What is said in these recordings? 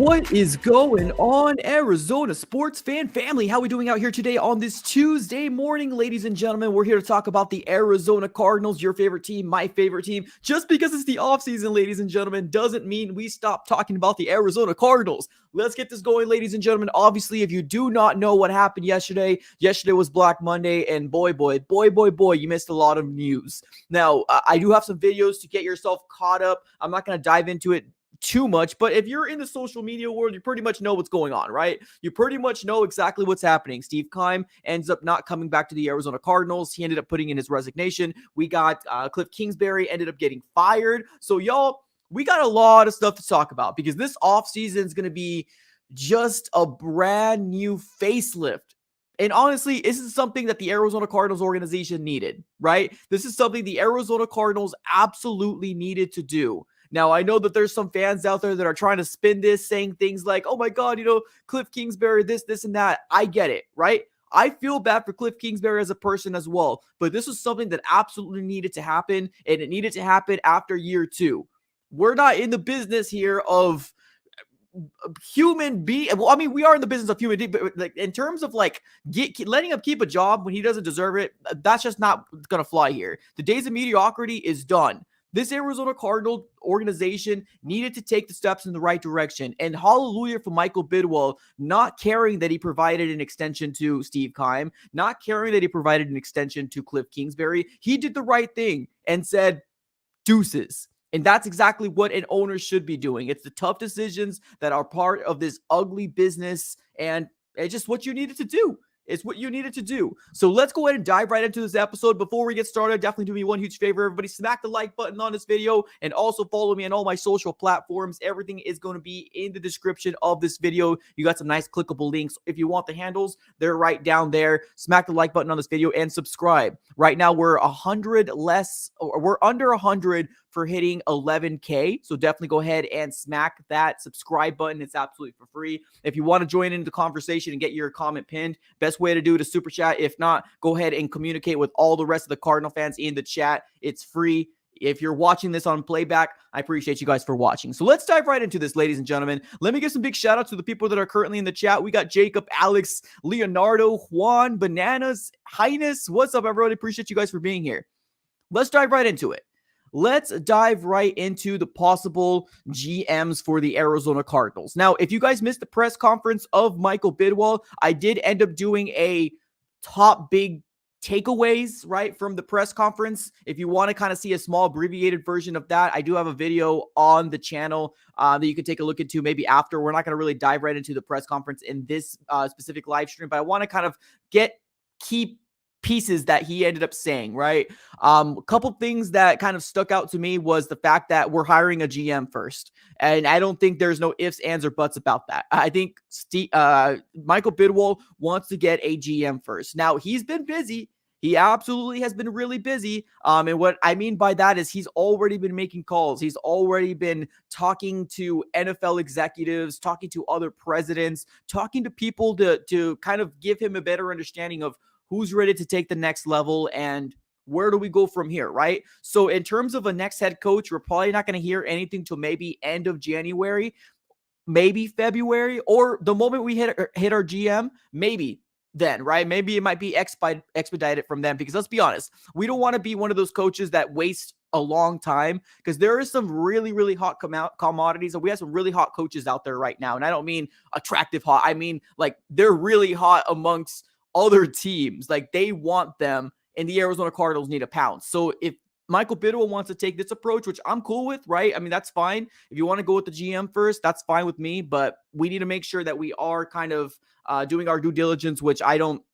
What is going on, Arizona sports fan family? How are we doing out here today on this Tuesday morning, ladies and gentlemen? We're here to talk about the Arizona Cardinals, your favorite team, my favorite team. Just because it's the offseason, ladies and gentlemen, doesn't mean we stop talking about the Arizona Cardinals. Let's get this going, ladies and gentlemen. Obviously, if you do not know what happened yesterday was Black Monday, and boy, you missed a lot of news. Now, I do have some videos to get yourself caught up. I'm not going to dive into it too much, but if you're in the social media world, you pretty much know what's going on, right? You pretty much know exactly what's happening. Steve Keim ends up not coming back to the Arizona Cardinals. He ended up putting in his resignation. We got Cliff Kingsbury ended up getting fired. So y'all, we got a lot of stuff to talk about because this offseason is going to be just a brand new facelift. And honestly, this is something that the Arizona Cardinals organization needed, right? This is something the Arizona Cardinals absolutely needed to do. Now, I know that there's some fans out there that are trying to spin this, saying things like, oh my God, Cliff Kingsbury, this, and that. I get it, right? I feel bad for Cliff Kingsbury as a person as well, but this was something that absolutely needed to happen, and it needed to happen after year 2. We're not in the business here of human being. Well, I mean, we are in the business of human being, but like in terms of like letting him keep a job when he doesn't deserve it, that's just not gonna fly here. The days of mediocrity is done. This Arizona Cardinal organization needed to take the steps in the right direction. And hallelujah for Michael Bidwell, not caring that he provided an extension to Steve Keim, not caring that he provided an extension to Cliff Kingsbury. He did the right thing and said, deuces. And that's exactly what an owner should be doing. It's the tough decisions that are part of this ugly business, and it's just what you needed to do. It's what you needed to do. So let's go ahead and dive right into this episode. Before we get started, definitely do me one huge favor. Everybody smack the like button on this video and also follow me on all my social platforms. Everything is going to be in the description of this video. You got some nice clickable links. If you want the handles, they're right down there. Smack the like button on this video and subscribe. Right now, we're under 100 for hitting 11K. So definitely go ahead and smack that subscribe button. It's absolutely for free. If you want to join into the conversation and get your comment pinned, best way to do it is super chat. If not, go ahead and communicate with all the rest of the Cardinal fans in the chat. It's free. If you're watching this on playback, I appreciate you guys for watching. So let's dive right into this, ladies and gentlemen. Let me give some big shout outs to the people that are currently in the chat. We got Jacob, Alex, Leonardo, Juan, Bananas, Highness. What's up, everybody? Appreciate you guys for being here. Let's dive right into it. Let's dive right into the possible GMs for the Arizona Cardinals. Now, if you guys missed the press conference of Michael Bidwell, I did end up doing a top big takeaways, right, from the press conference. If you want to kind of see a small abbreviated version of that, I do have a video on the channel that you can take a look into maybe after. We're not going to really dive right into the press conference in this specific live stream, but I want to kind of get key pieces that he ended up saying, right? A couple things that kind of stuck out to me was the fact that we're hiring a GM first. And I don't think there's no ifs, ands, or buts about that. I think Michael Bidwell wants to get a GM first. Now, he's been busy. He absolutely has been really busy. And what I mean by that is he's already been making calls. He's already been talking to NFL executives, talking to other presidents, talking to people to kind of give him a better understanding of who's ready to take the next level and where do we go from here, right? So in terms of a next head coach, we're probably not going to hear anything till maybe end of January, maybe February, or the moment we hit our GM, maybe then, right? Maybe it might be expedited from them, because let's be honest, we don't want to be one of those coaches that waste a long time, because there is some really, really hot commodities, and we have some really hot coaches out there right now. And I don't mean attractive hot. I mean, like, they're really hot amongst other teams. Like, they want them, and the Arizona Cardinals need a pounce. So if Michael Bidwell wants to take this approach, which I'm cool with, right? I mean, that's fine. If you want to go with the GM first, that's fine with me. But we need to make sure that we are kind of doing our due diligence, which I don't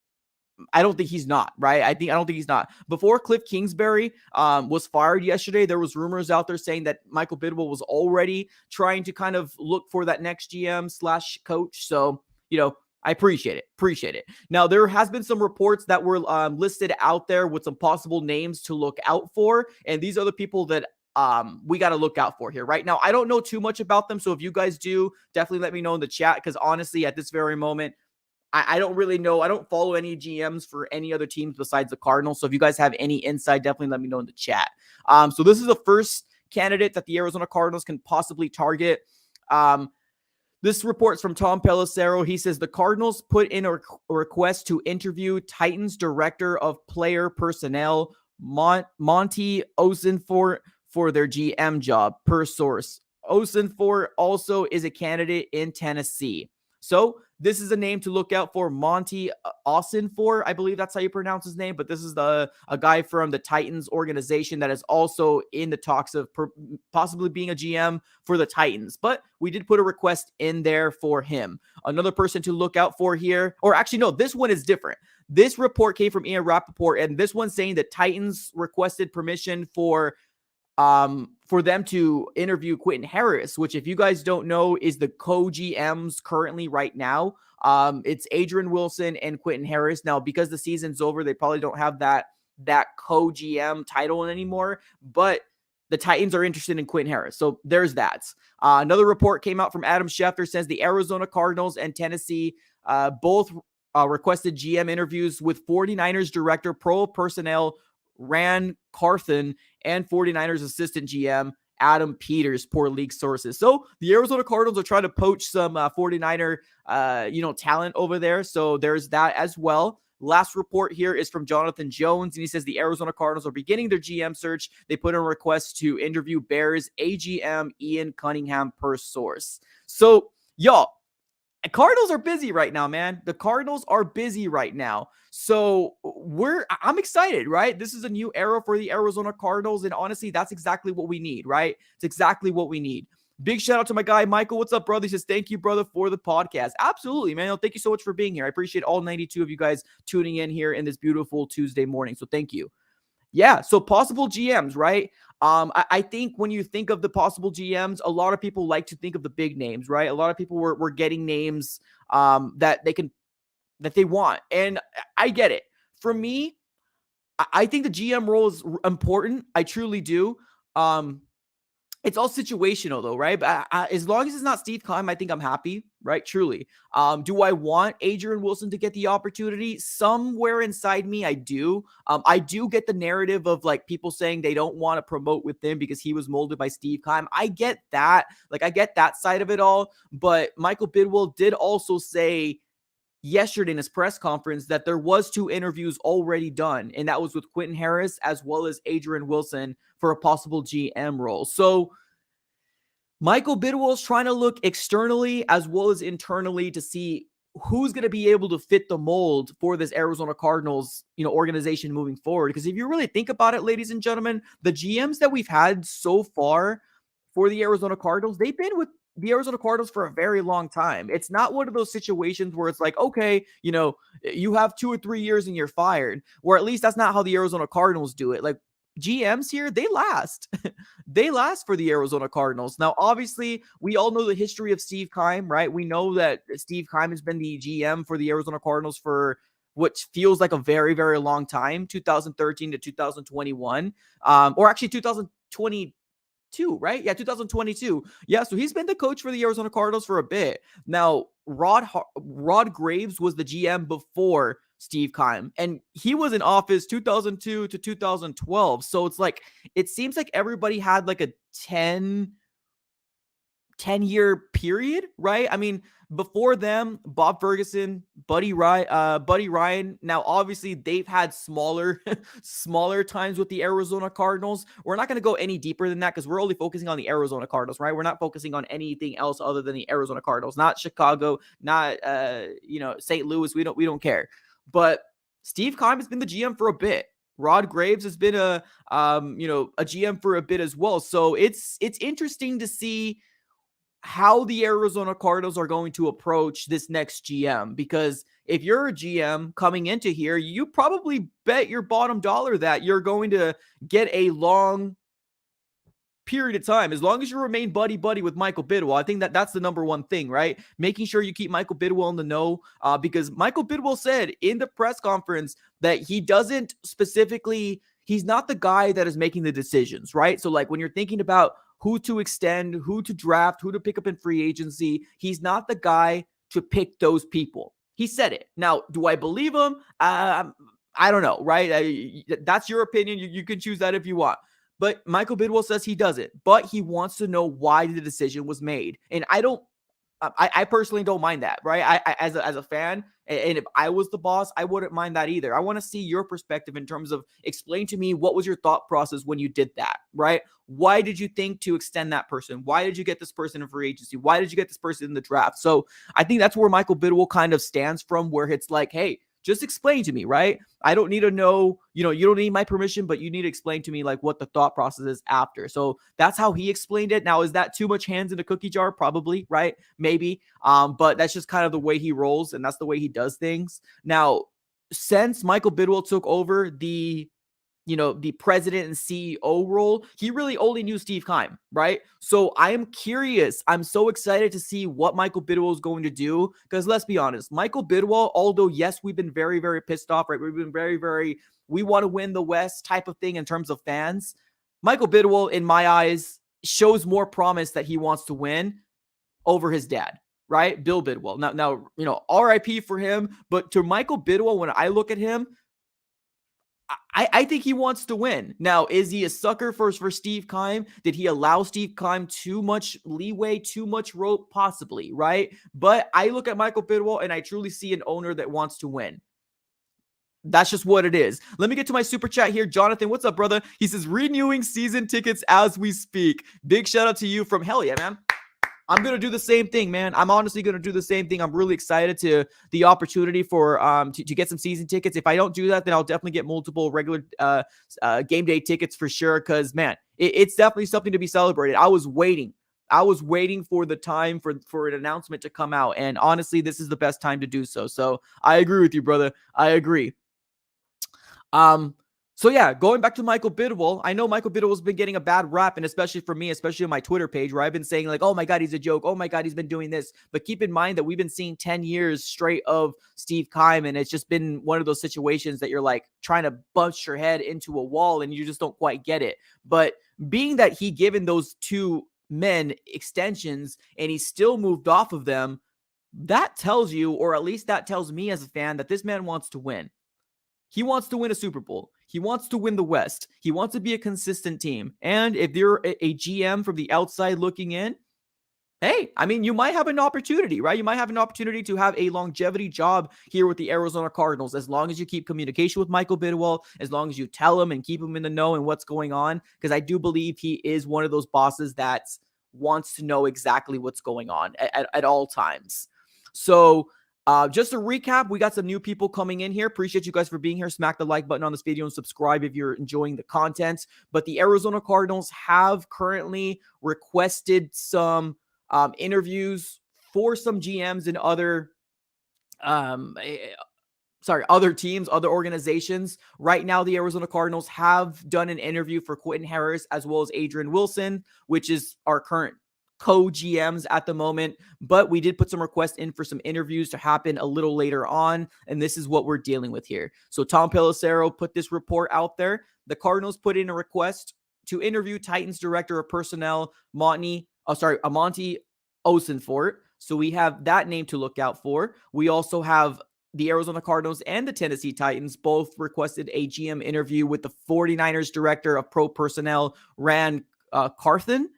think he's not, right? I don't think he's not. Before Cliff Kingsbury was fired yesterday, there was rumors out there saying that Michael Bidwell was already trying to kind of look for that next GM / coach. So, I appreciate it. Now, there has been some reports that were listed out there with some possible names to look out for. And these are the people that we got to look out for here. Right now, I don't know too much about them. So if you guys do, definitely let me know in the chat. Because honestly, at this very moment, I don't really know. I don't follow any GMs for any other teams besides the Cardinals. So if you guys have any insight, definitely let me know in the chat. So this is the first candidate that the Arizona Cardinals can possibly target. This report's from Tom Pelissero. He says the Cardinals put in a request to interview Titans director of player personnel, Monty Osenfort, for their GM job, per source. Osenfort also is a candidate in Tennessee. So this is a name to look out for, Monty Osenfort. I believe that's how you pronounce his name, but this is a guy from the Titans organization that is also in the talks of possibly being a GM for the Titans. But we did put a request in there for him. Another person to look out for here, or actually, no, this one is different. This report came from Ian Rappaport, and this one's saying that Titans requested permission for them to interview Quentin Harris, which, if you guys don't know, is the co-GMs currently right now. It's Adrian Wilson and Quentin Harris. Now, because the season's over, they probably don't have that co-GM title anymore, but the Titans are interested in Quentin Harris. So there's that. Another report came out from Adam Schefter, says the Arizona Cardinals and Tennessee both requested GM interviews with 49ers director pro personnel Ran Carthen and 49ers assistant GM Adam Peters, per league sources. So the Arizona Cardinals are trying to poach some 49er talent over there. So there's that as well. Last report here is from Jonathan Jones, and he says the Arizona Cardinals are beginning their GM search. They put in a request to interview Bears AGM Ian Cunningham, per source. So, y'all, Cardinals are busy right now, man. The Cardinals are busy right now. So I'm excited, right? This is a new era for the Arizona Cardinals. And honestly, that's exactly what we need, right? It's exactly what we need. Big shout out to my guy, Michael. What's up, brother? He says, thank you, brother, for the podcast. Absolutely, man. Thank you so much for being here. I appreciate all 92 of you guys tuning in here in this beautiful Tuesday morning. So thank you. Yeah, so possible GMs, right? I think when you think of the possible GMs, a lot of people like to think of the big names, right? A lot of people were getting names that they want, and I get it. For me, I think the GM role is important. I truly do. It's all situational, though, right? But as long as it's not Steve Keim, I think I'm happy, right? Truly. Do I want Adrian Wilson to get the opportunity? Somewhere inside me, I do. I do get the narrative of, like, people saying they don't want to promote with him because he was molded by Steve Keim. I get that. Like, I get that side of it all. But Michael Bidwell did also say yesterday in his press conference that there was 2 interviews already done, and that was with Quentin Harris as well as Adrian Wilson for a possible GM role. So Michael Bidwell is trying to look externally as well as internally to see who's going to be able to fit the mold for this Arizona Cardinals, organization moving forward. Because if you really think about it, ladies and gentlemen, the GMs that we've had so far for the Arizona Cardinals, they've been with the Arizona Cardinals for a very long time. It's not one of those situations where it's like, okay, you have 2 or 3 years and you're fired, or at least that's not how the Arizona Cardinals do it. Like, GMs here, they last. They last for the Arizona Cardinals. Now, obviously, we all know the history of Steve Keim, right? We know that Steve Keim has been the GM for the Arizona Cardinals for which feels like a very, very long time, 2013 to 2021, or actually 2022, right? Yeah, 2022. Yeah, so he's been the coach for the Arizona Cardinals for a bit. Now, Rod Graves was the GM before Steve Keim, and he was in office 2002 to 2012. So it's like, it seems like everybody had like a 10-year period, right? I mean, before them, Bob Ferguson, Buddy Ryan. Now, obviously, they've had smaller, smaller times with the Arizona Cardinals. We're not going to go any deeper than that because we're only focusing on the Arizona Cardinals, right? We're not focusing on anything else other than the Arizona Cardinals, not Chicago, not St. Louis. We don't care. But Steve Keim has been the GM for a bit. Rod Graves has been a GM for a bit as well. So it's interesting to see how the Arizona Cardinals are going to approach this next GM, because if you're a GM coming into here, you probably bet your bottom dollar that you're going to get a long period of time, as long as you remain buddy with Michael Bidwell. I think that's the number one thing, right? Making sure you keep Michael Bidwell in the know, because Michael Bidwell said in the press conference that he doesn't specifically, he's not the guy that is making the decisions, right? So like when you're thinking about who to extend, who to draft, who to pick up in free agency, he's not the guy to pick those people. He said it. Now, do I believe him? I don't know, right? That's your opinion. You can choose that if you want. But Michael Bidwell says he does it, but he wants to know why the decision was made. And I personally don't mind that, right? I as a fan, and if I was the boss, I wouldn't mind that either. I want to see your perspective in terms of, explain to me what was your thought process when you did that, right? Why did you think to extend that person? Why did you get this person in free agency? Why did you get this person in the draft? So I think that's where Michael Bidwell kind of stands from, where it's like, hey, just explain to me, right? I don't need to know, you don't need my permission, but you need to explain to me like what the thought process is after. So that's how he explained it. Now, is that too much hands in a cookie jar? Probably, right? Maybe. But that's just kind of the way he rolls, and that's the way he does things. Now, since Michael Bidwell took over the president and CEO role, he really only knew Steve Keim, right? So I am curious. I'm so excited to see what Michael Bidwell is going to do, because let's be honest, Michael Bidwell, although yes, we've been very, very pissed off, right? We've been very, very, we want to win the West type of thing in terms of fans. Michael Bidwell, in my eyes, shows more promise that he wants to win over his dad, right? Bill Bidwell. Now, RIP for him, but to Michael Bidwell, when I look at him, I think he wants to win. Now, is he a sucker for Steve Keim? Did he allow Steve Keim too much leeway, too much rope? Possibly, right? But I look at Michael Bidwell and I truly see an owner that wants to win. That's just what it is. Let me get to my super chat here. Jonathan, what's up, brother? He says, renewing season tickets as we speak. Big shout out to you from hell yeah, man. I'm going to do the same thing, man. I'm honestly going to do the same thing. I'm really excited to the opportunity for to get some season tickets. If I don't do that, then I'll definitely get multiple regular game day tickets for sure, because, man, it's definitely something to be celebrated. I was waiting for the time for an announcement to come out, and honestly, this is the best time to do so. So I agree with you, brother. I agree. So yeah, going back to Michael Bidwell, I know Michael Bidwell's been getting a bad rap, and especially for me, especially on my Twitter page, where I've been saying like, oh my God, he's a joke. Oh my God, he's been doing this. But keep in mind that we've been seeing 10 years straight of Steve Keim, and it's just been one of those situations that you're like trying to bunch your head into a wall and you just don't quite get it. But being that he given those two men extensions and he still moved off of them, that tells you, or at least that tells me as a fan, that this man wants to win. He wants to win a Super Bowl. He wants to win the West. He wants to be a consistent team. And if you're a GM from the outside looking in, hey, I mean, you might have an opportunity, right? You might have an opportunity to have a longevity job here with the Arizona Cardinals, as long as you keep communication with Michael Bidwell, as long as you tell him and keep him in the know and what's going on, because I do believe he is one of those bosses that wants to know exactly what's going on at all times. So, just to recap, we got some new people coming in here. Appreciate you guys for being here. Smack the like button on this video and subscribe if you're enjoying the content. But the Arizona Cardinals have currently requested some interviews for some GMs and other teams, other organizations. Right now, the Arizona Cardinals have done an interview for Quentin Harris as well as Adrian Wilson, which is our current co-GMs at the moment, but we did put some requests in for some interviews to happen a little later on, and this is what we're dealing with here. So Tom Pelissero put this report out there. The Cardinals put in a request to interview Titans Director of Personnel, Amonte Osenfort. So we have that name to look out for. We also have the Arizona Cardinals and the Tennessee Titans both requested a GM interview with the 49ers Director of Pro Personnel, Rand Carthen,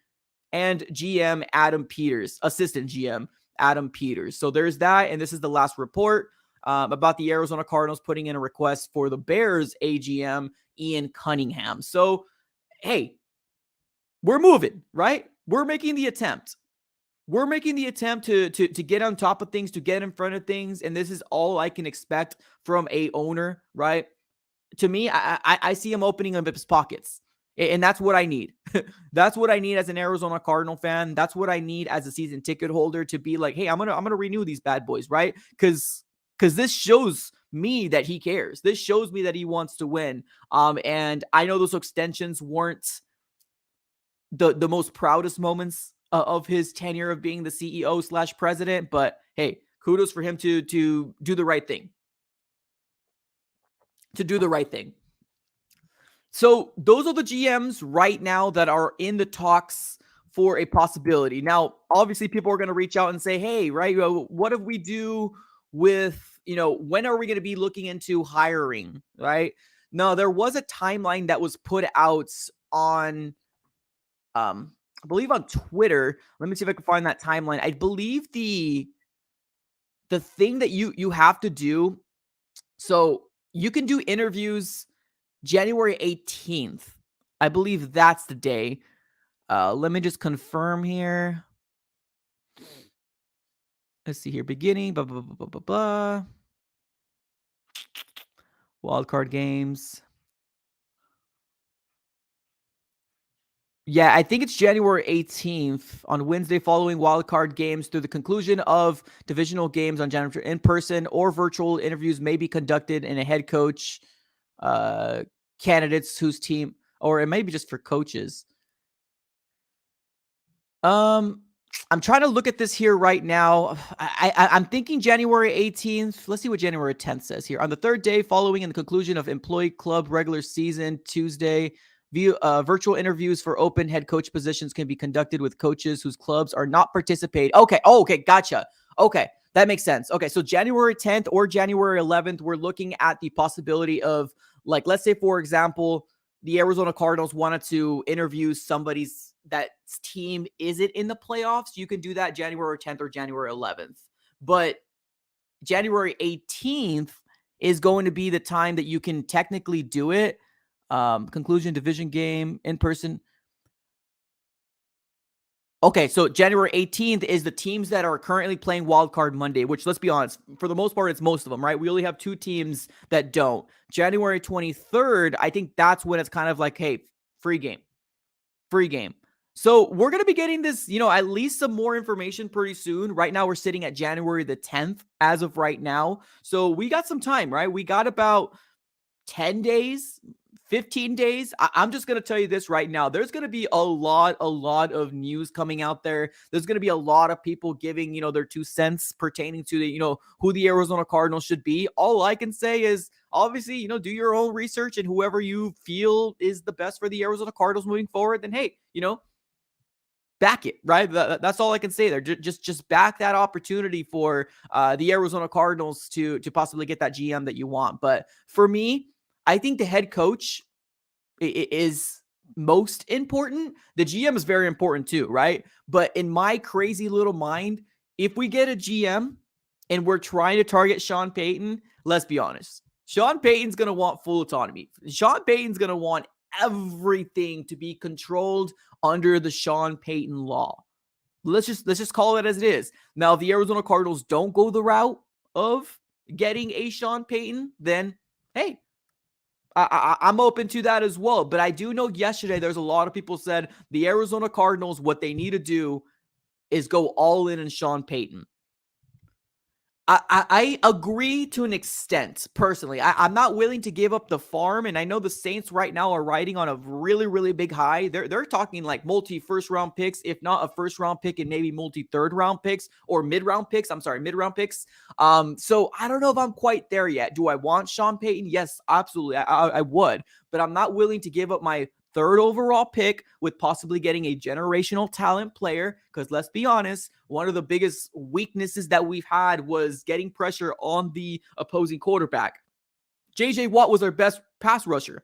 and GM Adam Peters, assistant GM Adam Peters. So there's that, and this is the last report about the Arizona Cardinals putting in a request for the Bears AGM, Ian Cunningham. So, hey, we're moving, right? We're making the attempt. We're making the attempt to get on top of things, to get in front of things, and this is all I can expect from a owner, right? To me, I see him opening up his pockets, and that's what I need. That's what I need as an Arizona Cardinal fan. That's what I need as a season ticket holder to be like, hey, I'm gonna renew these bad boys, right? Because this shows me that he cares. This shows me that he wants to win. And I know those extensions weren't the most proudest moments of his tenure of being the CEO / president, but hey, kudos for him to do the right thing. To do the right thing. So those are the GMs right now that are in the talks for a possibility. Now, obviously, people are going to reach out and say, hey, right, what if we do with, when are we going to be looking into hiring, right? No, there was a timeline that was put out on, I believe on Twitter. Let me see if I can find that timeline. I believe the thing that you have to do, so you can do interviews January 18th. I believe that's the day. Let me just confirm here. Let's see here. Beginning, blah, blah, blah, blah, blah, blah. Wildcard games. Yeah, I think it's January 18th on Wednesday following wildcard games through the conclusion of divisional games on January. In-person or virtual interviews may be conducted in a head coach candidates whose team, or it may be just for coaches. I'm trying to look at this here right now. I'm thinking January 18th. Let's see what January 10th says here. On the third day following in the conclusion of employee club regular season, Tuesday, virtual interviews for open head coach positions can be conducted with coaches whose clubs are not participating. Okay. Oh, okay. Gotcha. Okay. That makes sense. Okay. So January 10th or January 11th, we're looking at the possibility of, like, let's say, for example, the Arizona Cardinals wanted to interview somebody's that team isn't in the playoffs. You can do that January 10th or January 11th. But January 18th is going to be the time that you can technically do it. Conclusion division game in person. Okay, so January 18th is the teams that are currently playing Wild Card Monday, which, let's be honest, for the most part, it's most of them, right? We only have 2 teams that don't. January 23rd, I think that's when it's kind of like, hey, free game. So we're going to be getting this, at least some more information pretty soon. Right now, we're sitting at January the 10th as of right now. So we got some time, right? We got about 10 days, 15 days. I'm just going to tell you this right now. There's going to be a lot of news coming out there. There's going to be a lot of people giving, their 2 cents pertaining to the, who the Arizona Cardinals should be. All I can say is, obviously, do your own research, and whoever you feel is the best for the Arizona Cardinals moving forward, then hey, back it, right? That's all I can say there. Just back that opportunity for the Arizona Cardinals to possibly get that GM that you want. But for me, I think the head coach is most important. The GM is very important too, right? But in my crazy little mind, if we get a GM and we're trying to target Sean Payton, let's be honest. Sean Payton's going to want full autonomy. Sean Payton's going to want everything to be controlled under the Sean Payton law. Let's just call it as it is. Now, if the Arizona Cardinals don't go the route of getting a Sean Payton, then hey, I'm open to that as well. But I do know yesterday there's a lot of people said the Arizona Cardinals, what they need to do is go all in on Sean Payton. I agree to an extent, personally. I'm not willing to give up the farm, and I know the Saints right now are riding on a really, really big high. They're talking like multi first round picks, if not a first round pick, and maybe multi third round picks or mid round picks. I'm sorry, mid round picks. So I don't know if I'm quite there yet. Do I want Sean Payton? Yes, absolutely. I would, but I'm not willing to give up my third overall pick with possibly getting a generational talent player. Because let's be honest, one of the biggest weaknesses that we've had was getting pressure on the opposing quarterback. JJ Watt was our best pass rusher.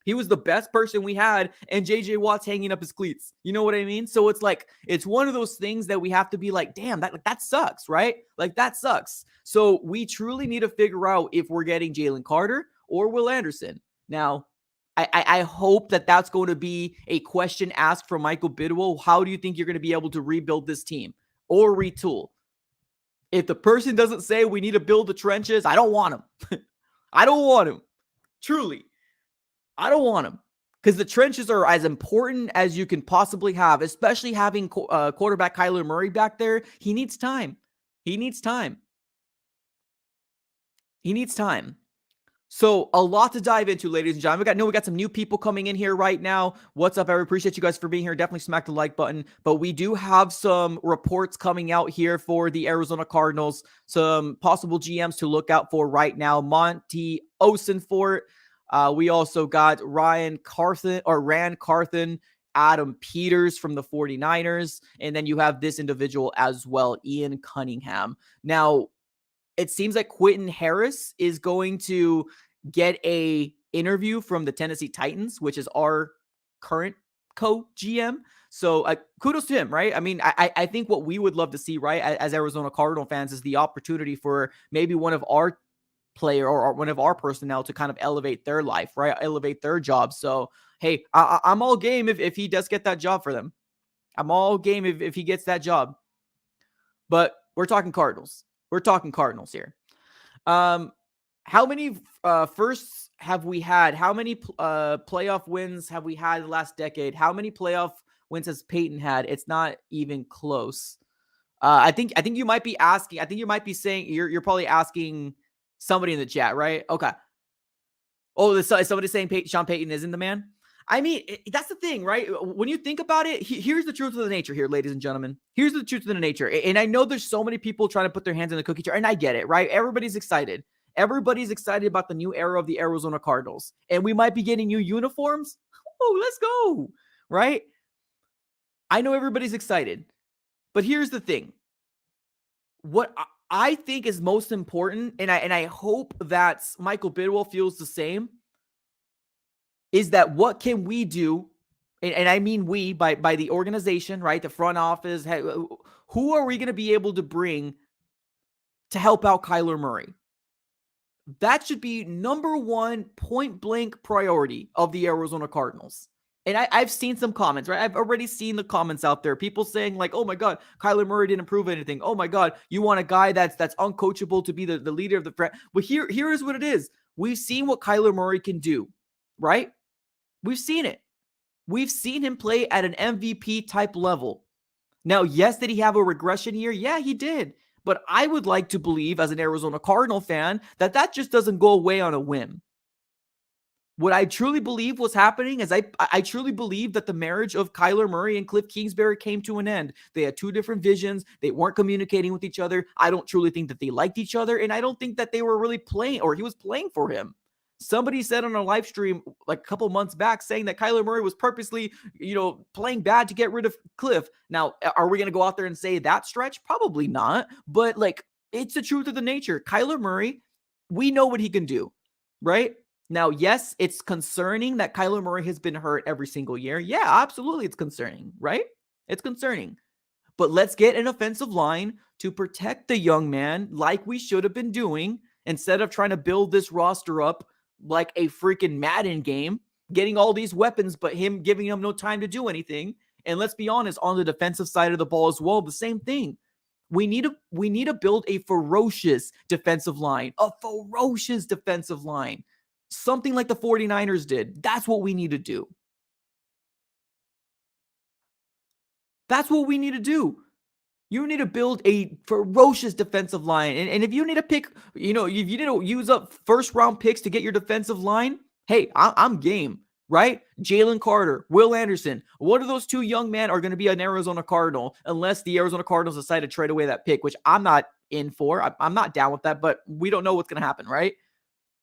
He was the best person we had, and JJ Watt's hanging up his cleats. You know what I mean? So it's like, it's one of those things that we have to be like, damn, that sucks, right? Like, that sucks. So we truly need to figure out if we're getting Jalen Carter or Will Anderson. Now, I hope that that's going to be a question asked from Michael Bidwell. How do you think you're going to be able to rebuild this team or retool? If the person doesn't say we need to build the trenches, I don't want him. I don't want him. Truly. I don't want him. Because the trenches are as important as you can possibly have, especially having quarterback Kyler Murray back there. He needs time. He needs time. He needs time. So a lot to dive into, ladies and gentlemen. We got some new people coming in here right now. What's up? I appreciate you guys for being here. Definitely smack the like button. But we do have some reports coming out here for the Arizona Cardinals. Some possible GMs to look out for right now. Monty Osenfort. We also got Rand Carthen, Adam Peters from the 49ers. And then you have this individual as well, Ian Cunningham. Now, it seems like Quentin Harris is going to get a interview from the Tennessee Titans, which is our current co-GM. So kudos to him, right? I mean, I think what we would love to see, right, as Arizona Cardinal fans, is the opportunity for maybe one of our player or one of our personnel to kind of elevate their life, right? Elevate their job. So, hey, I'm all game if he does get that job for them. I'm all game if he gets that job. But we're talking Cardinals. We're talking Cardinals here. How many firsts have we had? How many playoff wins have we had the last decade? How many playoff wins has Peyton had? It's not even close. I think you might be asking. I think you might be saying you're probably asking somebody in the chat, right? Okay. Oh, is somebody saying Sean Payton isn't the man? I mean, that's the thing, right? When you think about it, here's the truth of the nature here, ladies and gentlemen. Here's the truth of the nature. And I know there's so many people trying to put their hands in the cookie jar, and I get it, right? Everybody's excited. Everybody's excited about the new era of the Arizona Cardinals. And we might be getting new uniforms. Oh, let's go, right? I know everybody's excited. But here's the thing. What I think is most important, and I hope that Michael Bidwell feels the same, is that what can we do, and I mean we, by the organization, right, the front office, who are we going to be able to bring to help out Kyler Murray? That should be number one point blank priority of the Arizona Cardinals. And I've seen some comments, right? I've already seen the comments out there. People saying like, oh my God, Kyler Murray didn't prove anything. Oh my God, you want a guy that's uncoachable to be the leader of the front. But here is what it is. We've seen what Kyler Murray can do, right? We've seen it. We've seen him play at an MVP type level. Now, yes, did he have a regression year? Yeah, he did. But I would like to believe, as an Arizona Cardinal fan, that just doesn't go away on a whim. What I truly believe was happening is I truly believe that the marriage of Kyler Murray and Cliff Kingsbury came to an end. They had two different visions. They weren't communicating with each other. I don't truly think that they liked each other, and I don't think that they were really playing, or he was playing for him. Somebody said on a live stream like a couple months back saying that Kyler Murray was purposely, playing bad to get rid of Cliff. Now, are we going to go out there and say that stretch? Probably not. But like, it's the truth of the nature. Kyler Murray, we know what he can do, right? Now, yes, it's concerning that Kyler Murray has been hurt every single year. Yeah, absolutely. It's concerning, right? It's concerning. But let's get an offensive line to protect the young man like we should have been doing, instead of trying to build this roster up like a freaking Madden game, getting all these weapons, but him giving him no time to do anything. And let's be honest, on the defensive side of the ball as well, the same thing. We need to build a ferocious defensive line, something like the 49ers did. That's what we need to do. That's what we need to do. You need to build a ferocious defensive line. And if you need to pick, if you need to use up first round picks to get your defensive line, hey, I'm game, right? Jalen Carter, Will Anderson. One of those two young men are going to be an Arizona Cardinal unless the Arizona Cardinals decide to trade away that pick, which I'm not in for. I'm not down with that, but we don't know what's going to happen, right?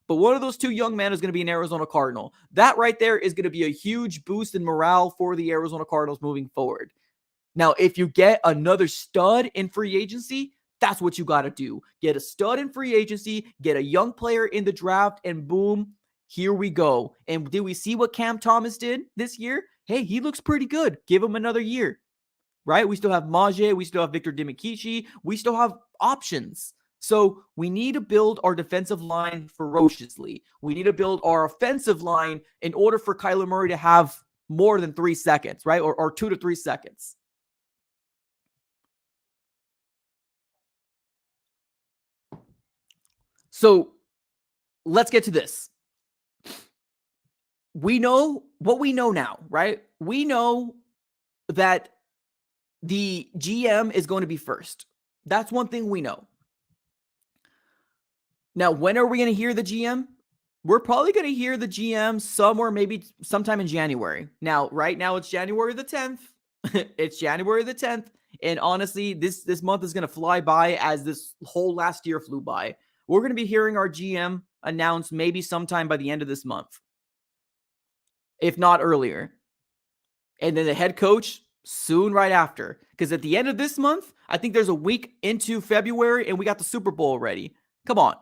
But one of those two young men is going to be an Arizona Cardinal. That right there is going to be a huge boost in morale for the Arizona Cardinals moving forward. Now, if you get another stud in free agency, that's what you got to do. Get a stud in free agency, get a young player in the draft, and boom, here we go. And did we see what Cam Thomas did this year? Hey, he looks pretty good. Give him another year, right? We still have Maje. We still have Victor Dimikici. We still have options. So we need to build our defensive line ferociously. We need to build our offensive line in order for Kyler Murray to have more than 3 seconds, right? Or 2 to 3 seconds. So let's get to this. We know what we know now, right? We know that the GM is going to be first. That's one thing we know. Now, when are we going to hear the GM? We're probably going to hear the GM somewhere, maybe sometime in January. Now, right now it's January the 10th. It's January the 10th. And honestly, this month is going to fly by as this whole last year flew by. We're going to be hearing our GM announced maybe sometime by the end of this month, if not earlier. And then the head coach soon right after. Because at the end of this month, I think there's a week into February and we got the Super Bowl already. Come on.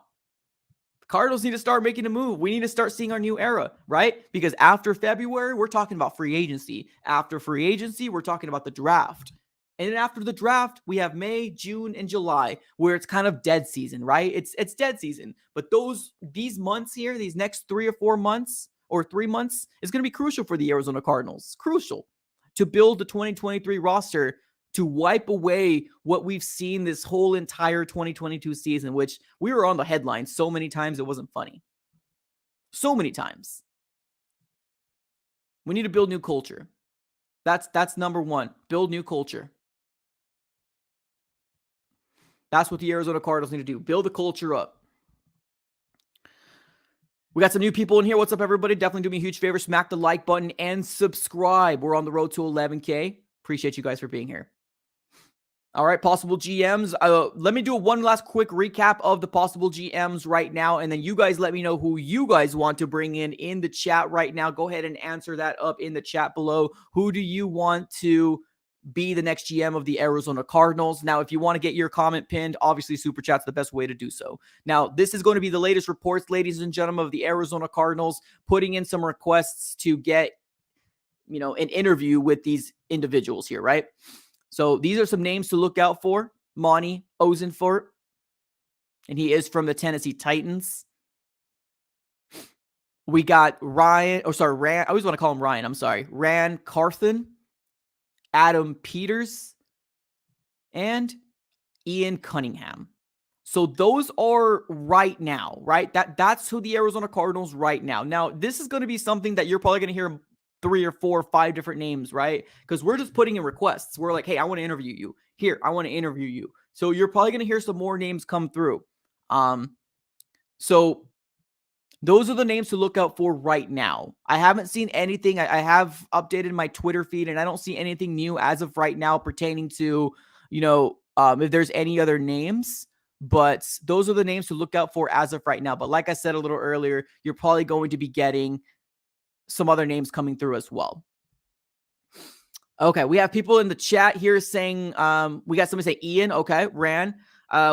The Cardinals need to start making a move. We need to start seeing our new era, right? Because after February, we're talking about free agency. After free agency, we're talking about the draft. And then after the draft, we have May, June, and July, where it's kind of dead season, right? It's dead season. But these months here, these next 3 or 4 months or 3 months is going to be crucial for the Arizona Cardinals. Crucial to build the 2023 roster to wipe away what we've seen this whole entire 2022 season, which we were on the headlines so many times it wasn't funny. So many times. We need to build new culture. That's number one. Build new culture. That's what the Arizona Cardinals need to do. Build the culture up. We got some new people in here. What's up, everybody? Definitely do me a huge favor. Smack the like button and subscribe. We're on the road to 11K. Appreciate you guys for being here. All right, possible GMs. Let me do one last quick recap of the possible GMs right now, and then you guys let me know who you guys want to bring in the chat right now. Go ahead and answer that up in the chat below. Who do you want to be the next GM of the Arizona Cardinals? Now, if you want to get your comment pinned, obviously Super Chat's the best way to do so. Now, this is going to be the latest reports, ladies and gentlemen, of the Arizona Cardinals putting in some requests to get, an interview with these individuals here, right? So these are some names to look out for. Monty Ozenfort, and he is from the Tennessee Titans. We got Rand. I always want to call him Ryan. I'm sorry. Rand Carthen, Adam Peters, and Ian Cunningham. So those are right now, right? That's who the Arizona Cardinals right now. Now, this is going to be something that you're probably going to hear 3 or 4 or 5 different names, right? Because we're just putting in requests. We're like, hey, I want to interview you. Here, I want to interview you. So you're probably going to hear some more names come through. So those are the names to look out for right now. I haven't seen anything. I have updated my Twitter feed, and I don't see anything new as of right now pertaining to, if there's any other names. But those are the names to look out for as of right now. But like I said a little earlier, you're probably going to be getting some other names coming through as well. Okay, we have people in the chat here saying, we got somebody say Ian. Okay, Ran.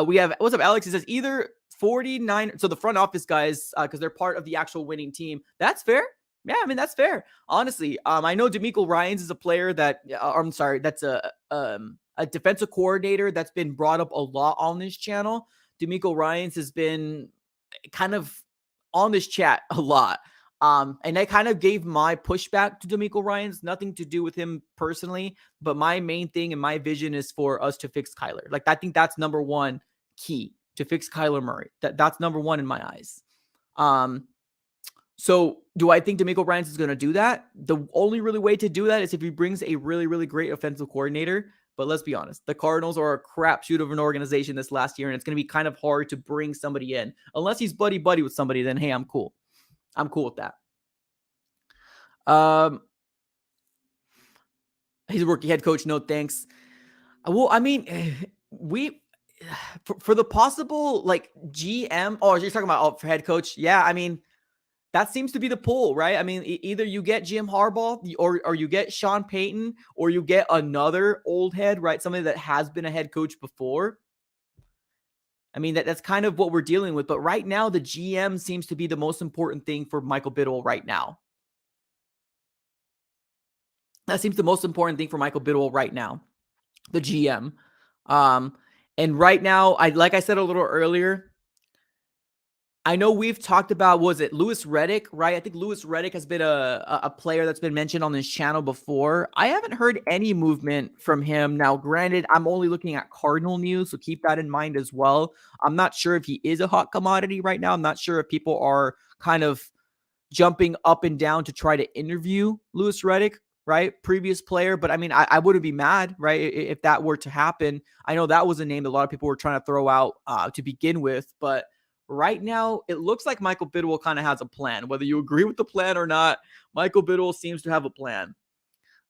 We have, what's up, Alex? He says either 49. So the front office guys, because they're part of the actual winning team. That's fair. Yeah, I mean, that's fair. Honestly, I know DeMeco Ryans is a player that, that's a defensive coordinator that's been brought up a lot on this channel. DeMeco Ryans has been kind of on this chat a lot. And I kind of gave my pushback to DeMeco Ryans, nothing to do with him personally, but my main thing and my vision is for us to fix Kyler. Like, I think that's number one key, to fix Kyler Murray. That's number one in my eyes. So do I think DeMeco Ryans is going to do that? The only really way to do that is if he brings a really, really great offensive coordinator. But let's be honest, the Cardinals are a crapshoot of an organization this last year, and it's going to be kind of hard to bring somebody in. Unless he's buddy-buddy with somebody, then hey, I'm cool. I'm cool with that. He's a rookie head coach. No thanks. Well, I mean, we for the possible like GM. Oh, you're talking about for head coach? Yeah, I mean, that seems to be the pull, right? I mean, either you get Jim Harbaugh or you get Sean Payton or you get another old head, right? Somebody that has been a head coach before. I mean, that's kind of what we're dealing with. But right now, the GM seems to be the most important thing for Michael Bidwell right now. That seems the most important thing for Michael Bidwell right now, the GM. And right now, like I said a little earlier, I know we've talked about, was it Louis Riddick, right? I think Louis Riddick has been a player that's been mentioned on this channel before. I haven't heard any movement from him. Now, granted, I'm only looking at Cardinal news, so keep that in mind as well. I'm not sure if he is a hot commodity right now. I'm not sure if people are kind of jumping up and down to try to interview Louis Riddick, right? Previous player. But I mean, I wouldn't be mad, right? If that were to happen. I know that was a name that a lot of people were trying to throw out to begin with, but right now, it looks like Michael Bidwell kind of has a plan. Whether you agree with the plan or not, Michael Bidwell seems to have a plan.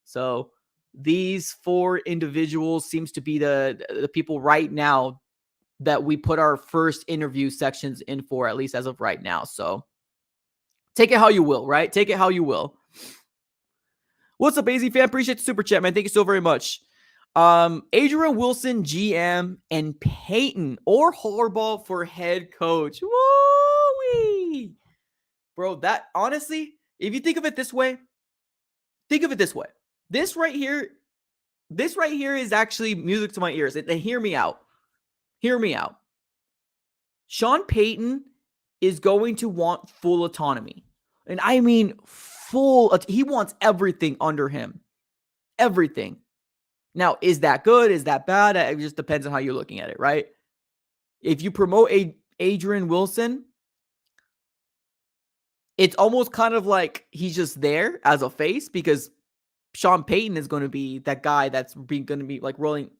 So these four individuals seems to be the people right now that we put our first interview sections in for, at least as of right now. So take it how you will, right? Take it how you will. What's up, AZ fan? Appreciate the super chat, man. Thank you so very much. Adrian Wilson, GM, and Payton or Harbaugh for head coach. Woo-wee. Bro, that honestly, if you think of it this way, This right here is actually music to my ears. And hear me out. Hear me out. Sean Payton is going to want full autonomy. And I mean he wants everything under him. Everything. Now, is that good? Is that bad? It just depends on how you're looking at it, right? If you promote Adrian Wilson, it's almost kind of like he's just there as a face because Sean Payton is going to be that guy that's going to be like rolling,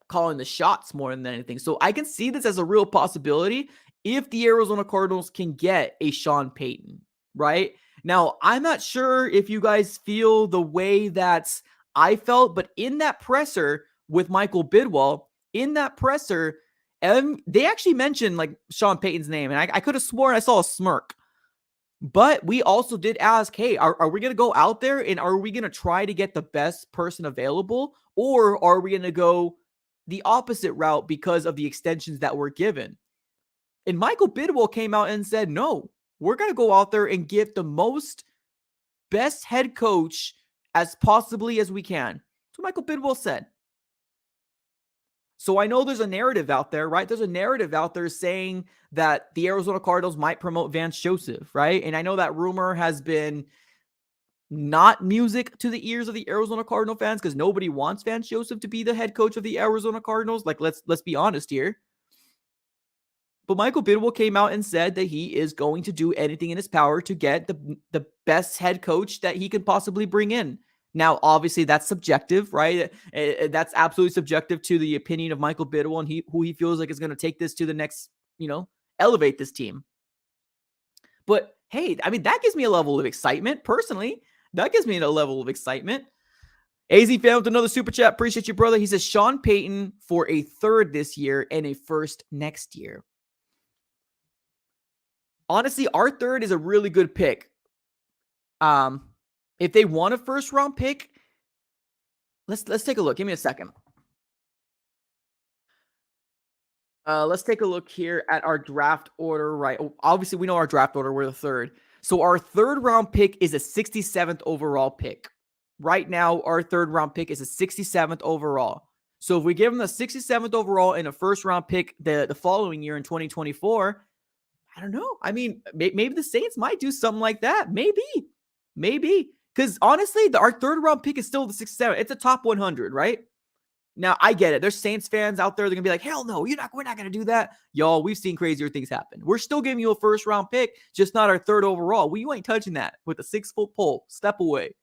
calling the shots more than anything. So I can see this as a real possibility if the Arizona Cardinals can get a Sean Payton, right? Now, I'm not sure if you guys feel the way that I felt, but in that presser with Michael Bidwell, they actually mentioned like Sean Payton's name, and I could have sworn I saw a smirk. But we also did ask, hey, are we going to go out there and are we going to try to get the best person available, or are we going to go the opposite route because of the extensions that were given? And Michael Bidwell came out and said, no, we're going to go out there and get the best head coach as possibly as we can. That's what Michael Bidwell said. So I know there's a narrative out there, right? There's a narrative out there saying that the Arizona Cardinals might promote Vance Joseph, right? And I know that rumor has been not music to the ears of the Arizona Cardinal fans because nobody wants Vance Joseph to be the head coach of the Arizona Cardinals. Like, let's be honest here. But Michael Bidwell came out and said that he is going to do anything in his power to get the best head coach that he can possibly bring in. Now, obviously, that's subjective, right? That's absolutely subjective to the opinion of Michael Bidwell and who he feels like is going to take this to the next, elevate this team. But hey, I mean, that gives me a level of excitement. Personally, that gives me a level of excitement. AZ fan with another super chat. Appreciate you, brother. He says Sean Payton for a third this year and a first next year. Honestly, our third is a really good pick. If they want a first round pick, let's take a look. Give me a second. Let's take a look here at our draft order, right? Obviously, we know our draft order. We're the third. So our third round pick is a 67th overall pick. Right now, our third round pick is a 67th overall. So if we give them the 67th overall and a first round pick the following year in 2024, I don't know. I mean, maybe the Saints might do something like that. Maybe. Because honestly, our third round pick is still the 67th. It's a top 100, right? Now, I get it. There's Saints fans out there. They're going to be like, hell no, we're not going to do that. Y'all, we've seen crazier things happen. We're still giving you a first round pick, just not our third overall. You ain't touching that with a 6-foot pole. Step away.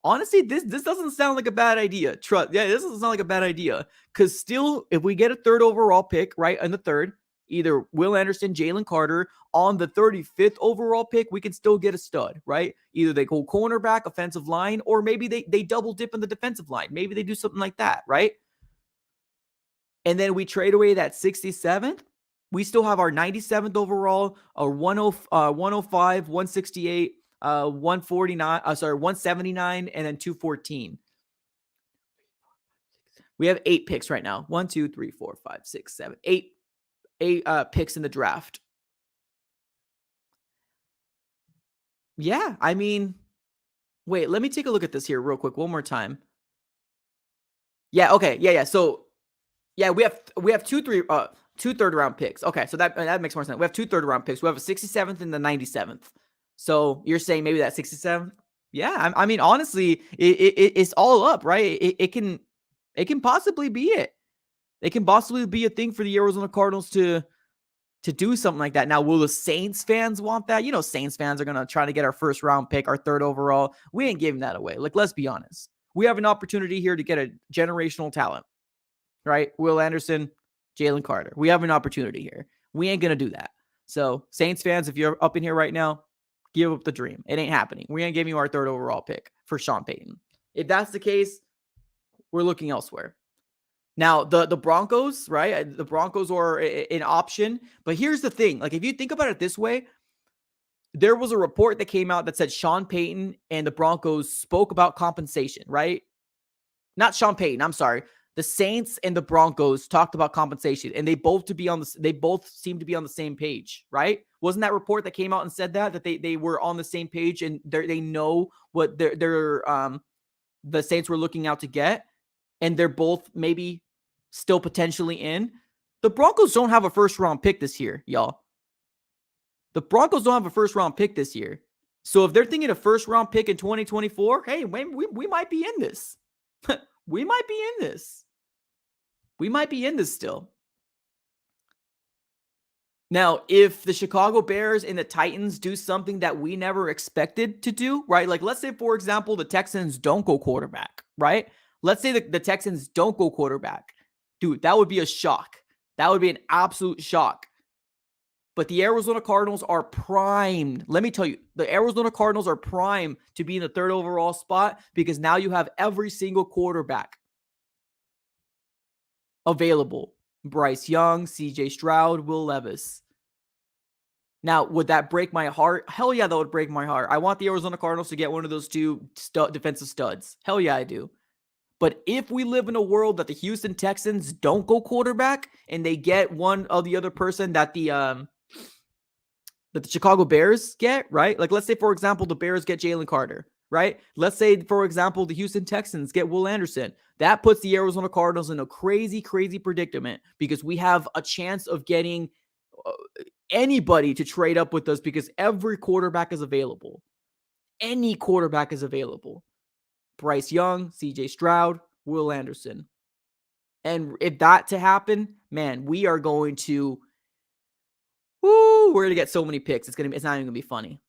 Honestly, this doesn't sound like a bad idea. This doesn't sound like a bad idea. Because still, if we get a third overall pick, right, in the third, either Will Anderson, Jalen Carter, on the 35th overall pick, we can still get a stud, right? Either they go cornerback, offensive line, or maybe they double dip in the defensive line. Maybe they do something like that, right? And then we trade away that 67th. We still have our 97th overall, a 105, 168, 149, 179, and then 214. We have 8 picks right now. 1, 2, 3, 4, 5, 6, 7, 8 picks in the draft. Yeah, I mean, wait, let me take a look at this here real quick one more time. Yeah, okay. Yeah. So, yeah, we have two third round picks. Okay, so that makes more sense. We have 2 third round picks. We have a 67th and the 97th. So, you're saying maybe that 67th? Yeah, I mean, honestly, it's all up, right? It can possibly be it. It can possibly be a thing for the Arizona Cardinals to do something like that. Now, will the Saints fans want that? You know, Saints fans are going to try to get our first round pick, our third overall. We ain't giving that away. Like, let's be honest. We have an opportunity here to get a generational talent, right? Will Anderson, Jalen Carter. We have an opportunity here. We ain't going to do that. So, Saints fans, if you're up in here right now, give up the dream. It ain't happening. We ain't giving you our third overall pick for Sean Payton. If that's the case, we're looking elsewhere. Now, the Broncos, right? The Broncos are an option. But here's the thing. Like, if you think about it this way, there was a report that came out that said Sean Payton and the Broncos spoke about compensation, right? Not Sean Payton, I'm sorry. The Saints and the Broncos talked about compensation, and they both seem to be on the same page, right? Wasn't that report that came out and said that they were on the same page and they know what the Saints were looking out to get, and they're both maybe still potentially in? The Broncos don't have a first round pick this year, y'all. The Broncos don't have a first round pick this year. So if they're thinking a first round pick in 2024, hey, we might be in this. We might be in this. We might be in this still. Now, if the Chicago Bears and the Titans do something that we never expected to do, right? Like, let's say, for example, the Texans don't go quarterback, right? Let's say the Texans don't go quarterback. Dude, that would be a shock. That would be an absolute shock. But the Arizona Cardinals are primed. Let me tell you, the Arizona Cardinals are primed to be in the third overall spot because now you have every single quarterback available. Bryce Young, CJ Stroud, Will Levis. Now, would that break my heart? Hell yeah, that would break my heart. I want the Arizona Cardinals to get one of those 2 defensive studs. Hell yeah, I do. But if we live in a world that the Houston Texans don't go quarterback and they get one of the other person that the Chicago Bears get, right? Like, let's say, for example, the Bears get Jalen Carter, right? Let's say, for example, the Houston Texans get Will Anderson. That puts the Arizona Cardinals in a crazy, crazy predicament because we have a chance of getting anybody to trade up with us because every quarterback is available. Any quarterback is available. Bryce Young, CJ Stroud, Will Anderson. And if that to happen, man, we are going to we're going to get so many picks. It's not even going to be funny.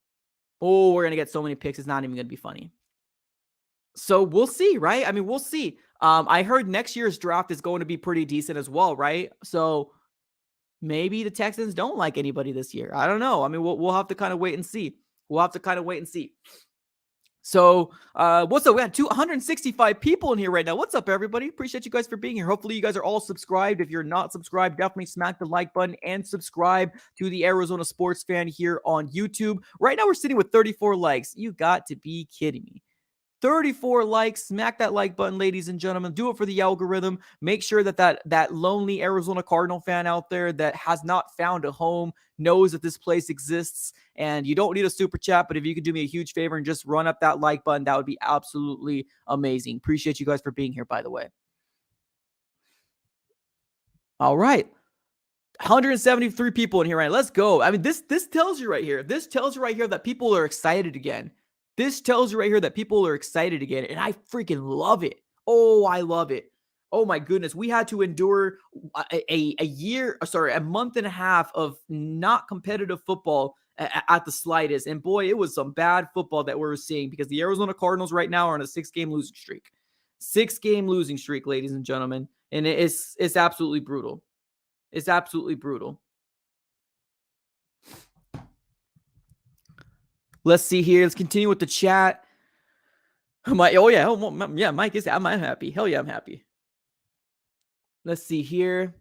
Oh, we're going to get so many picks. It's not even going to be funny. So we'll see, right? I mean, we'll see. I heard next year's draft is going to be pretty decent as well, right? So maybe the Texans don't like anybody this year. I don't know. I mean, we'll have to kind of wait and see. So, what's up? We had 265 people in here right now. What's up, everybody? Appreciate you guys for being here. Hopefully, you guys are all subscribed. If you're not subscribed, definitely smack the like button and subscribe to the Arizona Sports Fan here on YouTube. Right now, we're sitting with 34 likes. You got to be kidding me. 34 likes. Smack that like button, ladies and gentlemen. Do it for the algorithm. Make sure that lonely Arizona Cardinal fan out there that has not found a home knows that this place exists. And you don't need a super chat, but if you could do me a huge favor and just run up that like button, that would be absolutely amazing. Appreciate you guys for being here, by the way. All right. 173 people in here, right? Let's go. I mean, this tells you right here. This tells you right here that people are excited again. This tells you right here that people are excited again, and I freaking love it. Oh, I love it. Oh my goodness. We had to endure a month and a half of not competitive football, at the slightest. And boy, it was some bad football that we were seeing because the Arizona Cardinals right now are on a 6-game losing streak. 6-game losing streak, ladies and gentlemen. And it's absolutely brutal. It's absolutely brutal. Let's see here. Let's continue with the chat. Mike is. I'm happy. Hell yeah, I'm happy. Let's see here.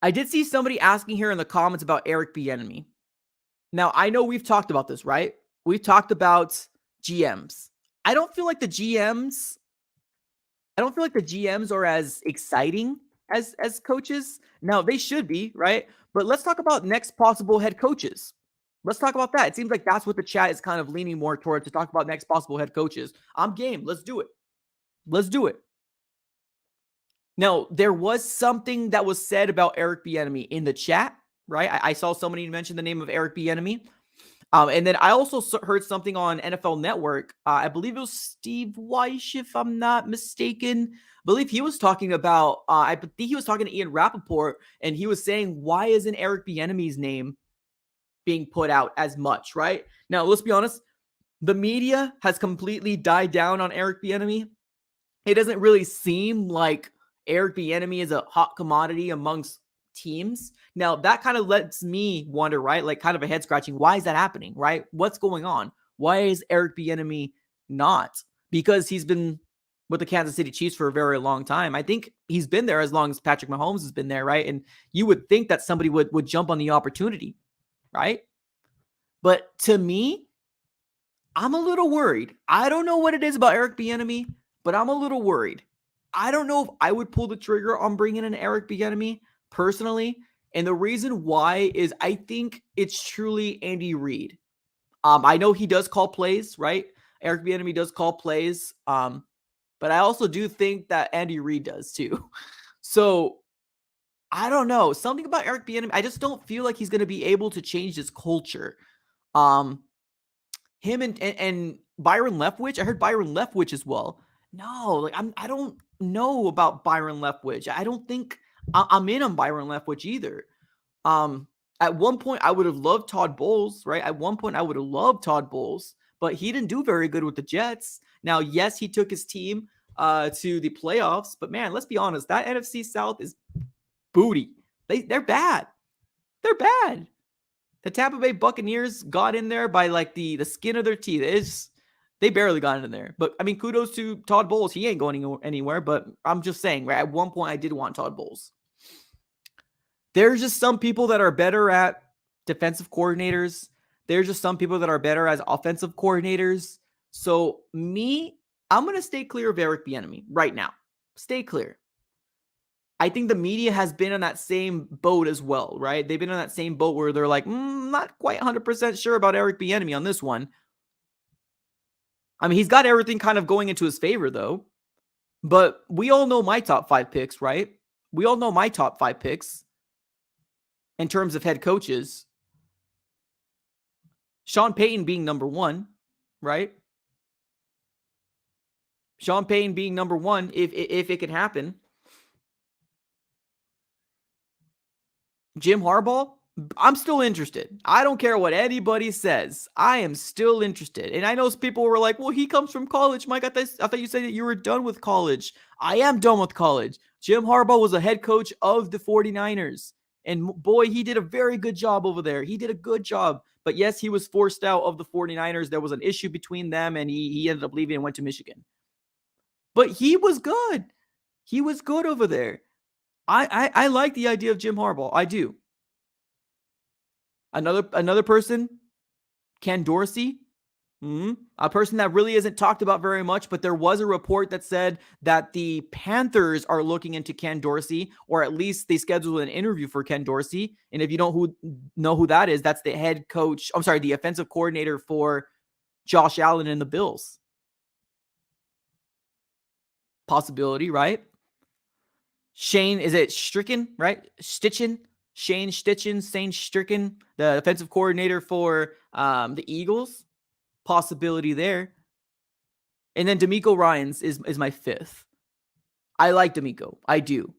I did see somebody asking here in the comments about Eric Bieniemy. Now, I know we've talked about this, right? We've talked about GMs. I don't feel like the GMs are as exciting as coaches. Now, they should be, right? But let's talk about next possible head coaches. Let's talk about that. It seems like that's what the chat is kind of leaning more toward, to talk about next possible head coaches. I'm game. Let's do it. Let's do it. Now, there was something that was said about Eric Bieniemy in the chat, right? I saw somebody mention the name of Eric Bieniemy. And then I also heard something on NFL Network. I believe it was Steve Weish, if I'm not mistaken. I believe he was talking about, I think he was talking to Ian Rappaport, and he was saying, why isn't Eric Bieniemy's name being put out as much, right? Now, let's be honest. The media has completely died down on Eric Bieniemy. It doesn't really seem like Eric Bieniemy is a hot commodity amongst teams. Now, that kind of lets me wonder, right? Like, kind of a head scratching. Why is that happening, right? What's going on? Why is Eric Bieniemy not? Because he's been with the Kansas City Chiefs for a very long time. I think he's been there as long as Patrick Mahomes has been there, right? And you would think that somebody would jump on the opportunity, right? But to me, I'm a little worried. I don't know what it is about Eric Bieniemy, but I'm a little worried. I don't know if I would pull the trigger on bringing in Eric Bieniemy personally. And the reason why is I think it's truly Andy Reid. I know he does call plays, right? Eric Bieniemy does call plays. But I also do think that Andy Reid does too. So I don't know. Something about Eric Bieniemy, I just don't feel like he's going to be able to change this culture. Him and Byron Leftwich. I heard Byron Leftwich as well. No, like I don't know about Byron Leftwich. I don't think I'm in on Byron Leftwich either. At one point I would have loved Todd Bowles, right? At one point I would have loved Todd Bowles, but he didn't do very good with the Jets. Now, yes, he took his team to the playoffs, but man, let's be honest, that NFC South is booty. They're bad. They're bad. The Tampa Bay Buccaneers got in there by like the skin of their teeth. They barely got in there. But I mean, kudos to Todd Bowles. He ain't going anywhere. But I'm just saying, right? At one point, I did want Todd Bowles. There's just some people that are better at defensive coordinators. There's just some people that are better as offensive coordinators. So I'm going to stay clear of Eric Bieniemy right now. Stay clear. I think the media has been on that same boat as well, right? They've been on that same boat where they're like, not quite 100% sure about Eric Bieniemy on this one. I mean, he's got everything kind of going into his favor, though. But we all know my top 5 picks, right? We all know my top 5 picks in terms of head coaches. Sean Payton being number 1, right? Sean Payton being number 1, if it can happen. Jim Harbaugh, I'm still interested. I don't care what anybody says. I am still interested. And I know people were like, well, he comes from college. Mike, I thought you said that you were done with college. I am done with college. Jim Harbaugh was a head coach of the 49ers. And boy, he did a very good job over there. He did a good job. But yes, he was forced out of the 49ers. There was an issue between them, and he ended up leaving and went to Michigan. But he was good. He was good over there. I like the idea of Jim Harbaugh. I do. Another person, Ken Dorsey. A person that really isn't talked about very much, but there was a report that said that the Panthers are looking into Ken Dorsey, or at least they scheduled an interview for Ken Dorsey. And if you don't know who that is, that's the head coach. I'm sorry, the offensive coordinator for Josh Allen and the Bills. Possibility, right? Shane, is it Stricken, right? Shane Stricken, the offensive coordinator for the Eagles. Possibility there. And then DeMeco Ryans is my 5th. I like DeMeco. I do.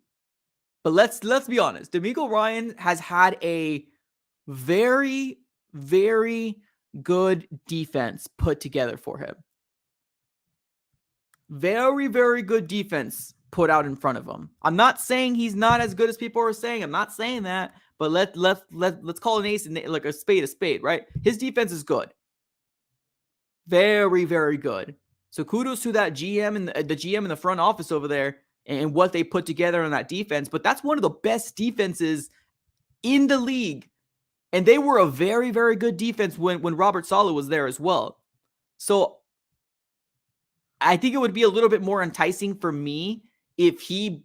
But let's be honest. DeMeco Ryan has had a very very good defense put together for him. Very, very good defense put out in front of him. I'm not saying he's not as good as people are saying. I'm not saying that, but let's call an ace and like a spade, right? His defense is good. Very, very good. So kudos to that GM and the GM in the front office over there and what they put together on that defense. But that's one of the best defenses in the league. And they were a very, very good defense when Robert Saleh was there as well. So I think it would be a little bit more enticing for me if he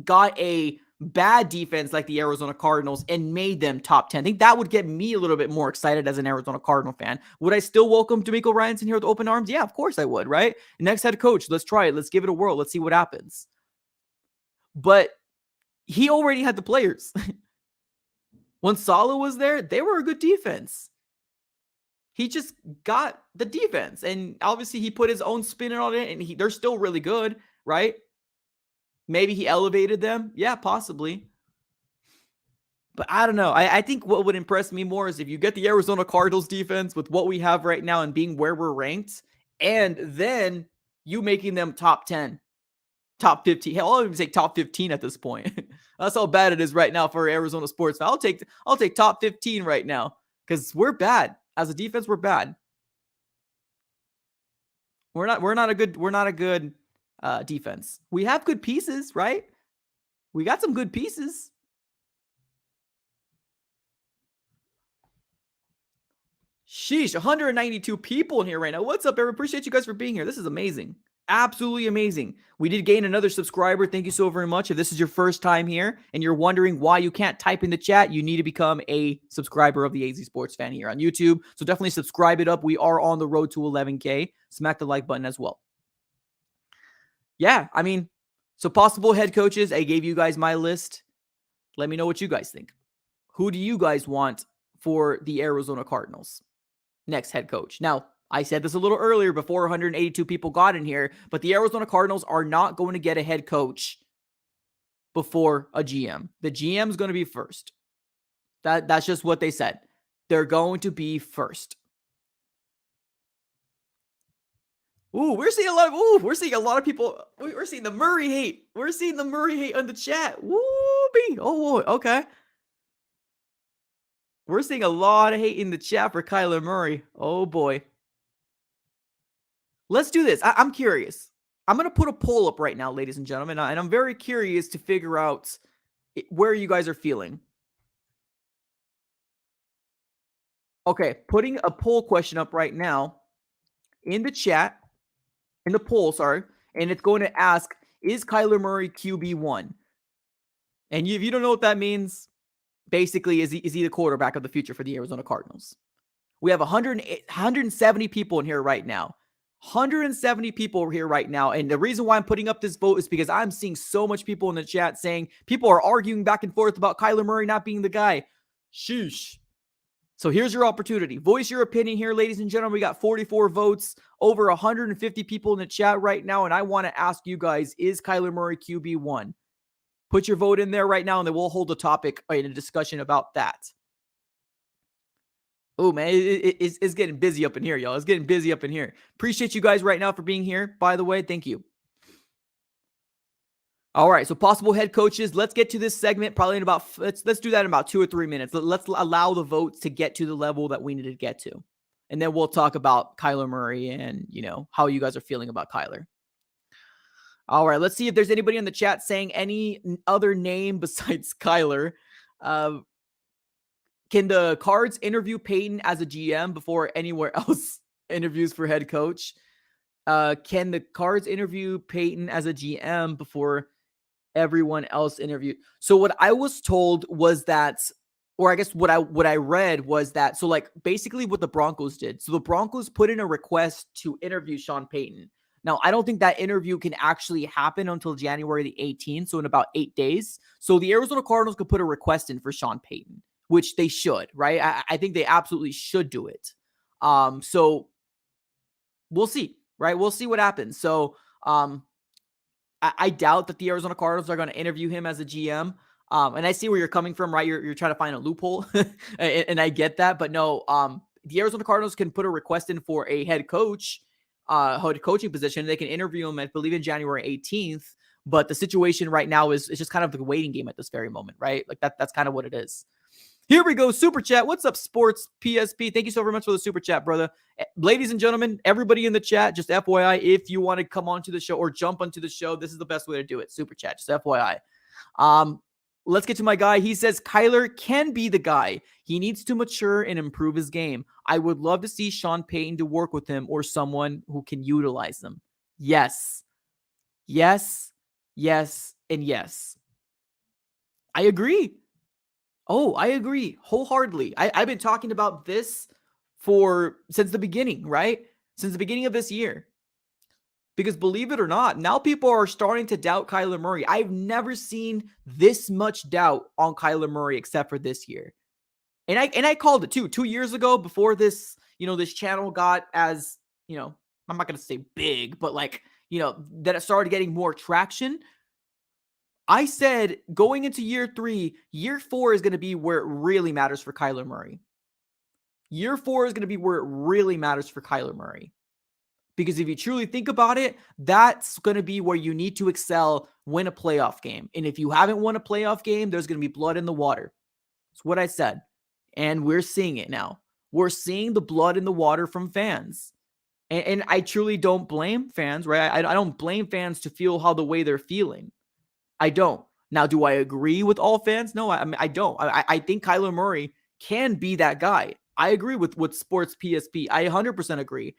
got a bad defense like the Arizona Cardinals and made them top 10. I think that would get me a little bit more excited as an Arizona Cardinal fan. Would I still welcome DeMeco Ryans in here with open arms? Yeah, of course I would, right? Next head coach, let's try it. Let's give it a whirl. Let's see what happens. But he already had the players. When Saleh was there, they were a good defense. He just got the defense, and obviously he put his own spin on it, and they're still really good, right? Maybe he elevated them. Yeah, possibly. But I don't know. I think what would impress me more is if you get the Arizona Cardinals defense with what we have right now and being where we're ranked, and then you making them top 10, top 15. Hell, I'll even say top 15 at this point. That's how bad it is right now for Arizona sports. I'll take top 15 right now because we're bad. As a defense, we're bad. We're not a good defense. We have good pieces, right? We got some good pieces. Sheesh, 192 people in here right now. What's up, everyone? Appreciate you guys for being here. This is amazing. Absolutely amazing. We did gain another subscriber. Thank you so very much. If this is your first time here and you're wondering why you can't type in the chat, you need to become a subscriber of the AZ Sports Fan here on YouTube. So definitely subscribe it up. We are on the road to 11K. Smack the like button as well. Yeah, I mean, so possible head coaches. I gave you guys my list. Let me know what you guys think. Who do you guys want for the Arizona Cardinals? Next head coach. Now, I said this a little earlier before 182 people got in here, but the Arizona Cardinals are not going to get a head coach before a GM. The GM is going to be first. That's just what they said. They're going to be first. We're seeing a lot of people. We're seeing the Murray hate. We're seeing the Murray hate on the chat. Woo-bee. Oh, okay. We're seeing a lot of hate in the chat for Kyler Murray. Oh, boy. Let's do this. I'm curious. I'm going to put a poll up right now, ladies and gentlemen, and I'm very curious to figure out where you guys are feeling. Okay, putting a poll question up right now in the chat, in the poll, sorry, and it's going to ask, is Kyler Murray QB1? And if you don't know what that means, basically, is he the quarterback of the future for the Arizona Cardinals? We have 170 people in here right now. 170 people here right now. And the reason why I'm putting up this vote is because I'm seeing so much people in the chat saying people are arguing back and forth about Kyler Murray not being the guy. Sheesh. So here's your opportunity. Voice your opinion here, ladies and gentlemen. We got 44 votes, over 150 people in the chat right now. And I want to ask you guys, is Kyler Murray QB1? Put your vote in there right now, and then we'll hold a topic in a discussion about that. Oh, man, it's getting busy up in here, y'all. It's getting busy up in here. Appreciate you guys right now for being here, by the way. Thank you. All right, so possible head coaches. Let's get to this segment probably in about, let's do that in about 2 or 3 minutes. Let's allow the votes to get to the level that we need to get to. And then we'll talk about Kyler Murray and, how you guys are feeling about Kyler. All right, let's see if there's anybody in the chat saying any other name besides Kyler. Can the Cards interview Payton as a GM before anywhere else interviews for head coach? Can the Cards interview Payton as a GM before everyone else interviewed? So what I was told was that, or I guess what I read was that, so like basically what the Broncos did. So the Broncos put in a request to interview Sean Payton. Now, I don't think that interview can actually happen until January the 18th, so in about 8 days. So the Arizona Cardinals could put a request in for Sean Payton, which they should, right? I think they absolutely should do it. So we'll see, right? We'll see what happens. So I doubt that the Arizona Cardinals are going to interview him as a GM. And I see where you're coming from, right? You're trying to find a loophole, and I get that. But no, the Arizona Cardinals can put a request in for a head coaching position. They can interview him, I believe, in January 18th. But the situation right now is it's just kind of the waiting game at this very moment, right? Like that's kind of what it is. Here we go. Super chat. What's up, Sports PSP? Thank you so very much for the super chat, brother. Ladies and gentlemen, everybody in the chat, just FYI, if you want to come onto the show or jump onto the show, this is the best way to do it. Super chat, just FYI. Let's get to my guy. He says Kyler can be the guy. He needs to mature and improve his game. I would love to see Sean Payton to work with him or someone who can utilize them. Yes. Yes. Yes. And yes. I agree. Oh, I agree wholeheartedly. I've been talking about this since the beginning, right? Since the beginning of this year. Because believe it or not, now people are starting to doubt Kyler Murray. I've never seen this much doubt on Kyler Murray except for this year. And I called it too. 2 years ago, before this, this channel got as, I'm not going to say big, but that it started getting more traction. I said going into year 3, year 4 is going to be where it really matters for Kyler Murray. Year 4 is going to be where it really matters for Kyler Murray. Because if you truly think about it, that's going to be where you need to excel, win a playoff game. And if you haven't won a playoff game, there's going to be blood in the water. That's what I said. And we're seeing it now. We're seeing the blood in the water from fans. And I truly don't blame fans, right? I don't blame fans to feel how the way they're feeling. I don't. Now, do I agree with all fans? No, I don't. I think Kyler Murray can be that guy. I agree with Sports PSP. I 100% agree.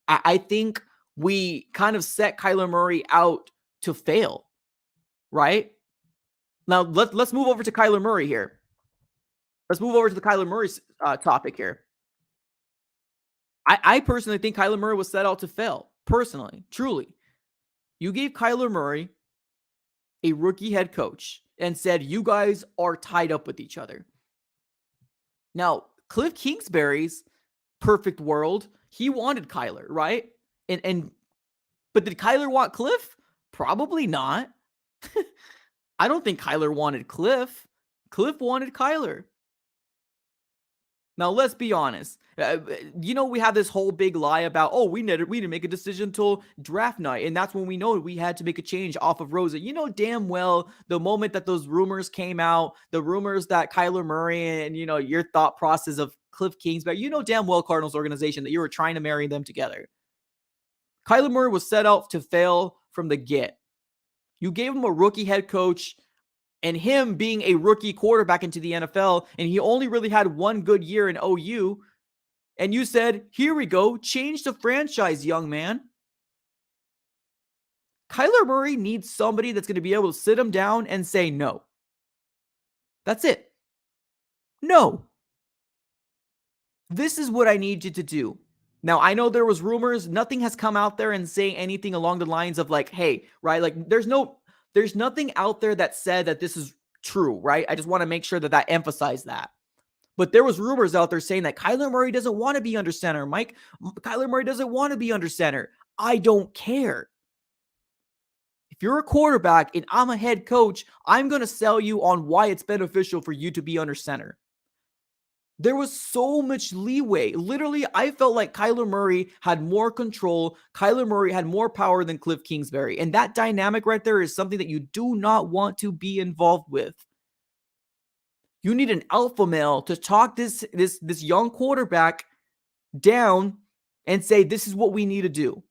I think we kind of set Kyler Murray out to fail, right? Now, let's move over to Kyler Murray here. Let's move over to the Kyler Murray topic here. I personally think Kyler Murray was set out to fail. Personally, truly. You gave Kyler Murray a rookie head coach and said, you guys are tied up with each other. Now, Cliff Kingsbury's perfect world, he wanted Kyler, right? But did Kyler want Cliff? Probably not. I don't think Kyler wanted Cliff. Cliff wanted Kyler. Now, let's be honest. We have this whole big lie about, we didn't make a decision until draft night. And that's when we know we had to make a change off of Rosa. You know damn well the moment that those rumors came out, the rumors that Kyler Murray and, your thought process of Cliff Kingsbury, damn well Cardinals organization that you were trying to marry them together. Kyler Murray was set out to fail from the get. You gave him a rookie head coach and him being a rookie quarterback into the NFL, and he only really had one good year in OU. And you said, here we go, change the franchise, young man. Kyler Murray needs somebody that's going to be able to sit him down and say no. That's it. No. This is what I need you to do. Now, I know there was rumors. Nothing has come out there and saying anything along the lines of hey, right? There's nothing out there that said that this is true, right? I just want to make sure that emphasize that. But there was rumors out there saying that Kyler Murray doesn't want to be under center. Mike, Kyler Murray doesn't want to be under center. I don't care. If you're a quarterback and I'm a head coach, I'm going to sell you on why it's beneficial for you to be under center. There was so much leeway. Literally, I felt like Kyler Murray had more control. Kyler Murray had more power than Cliff Kingsbury. And that dynamic right there is something that you do not want to be involved with. You need an alpha male to talk this young quarterback down and say, this is what we need to do.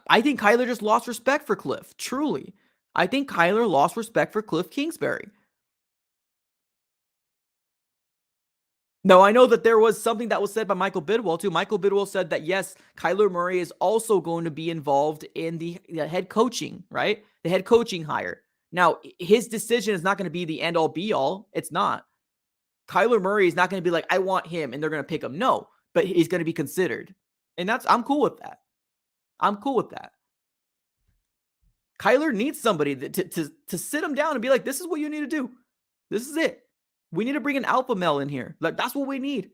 I think Kyler just lost respect for Cliff. Truly. I think Kyler lost respect for Cliff Kingsbury. No, I know that there was something that was said by Michael Bidwell too. Michael Bidwell said that, yes, Kyler Murray is also going to be involved in the head coaching, right? The head coaching hire. Now, his decision is not going to be the end-all, be-all. It's not. Kyler Murray is not going to be like, I want him, and they're going to pick him. No, but he's going to be considered. And I'm cool with that. I'm cool with that. Kyler needs somebody to sit him down and be like, this is what you need to do. This is it. We need to bring an alpha male in here. That's what we need.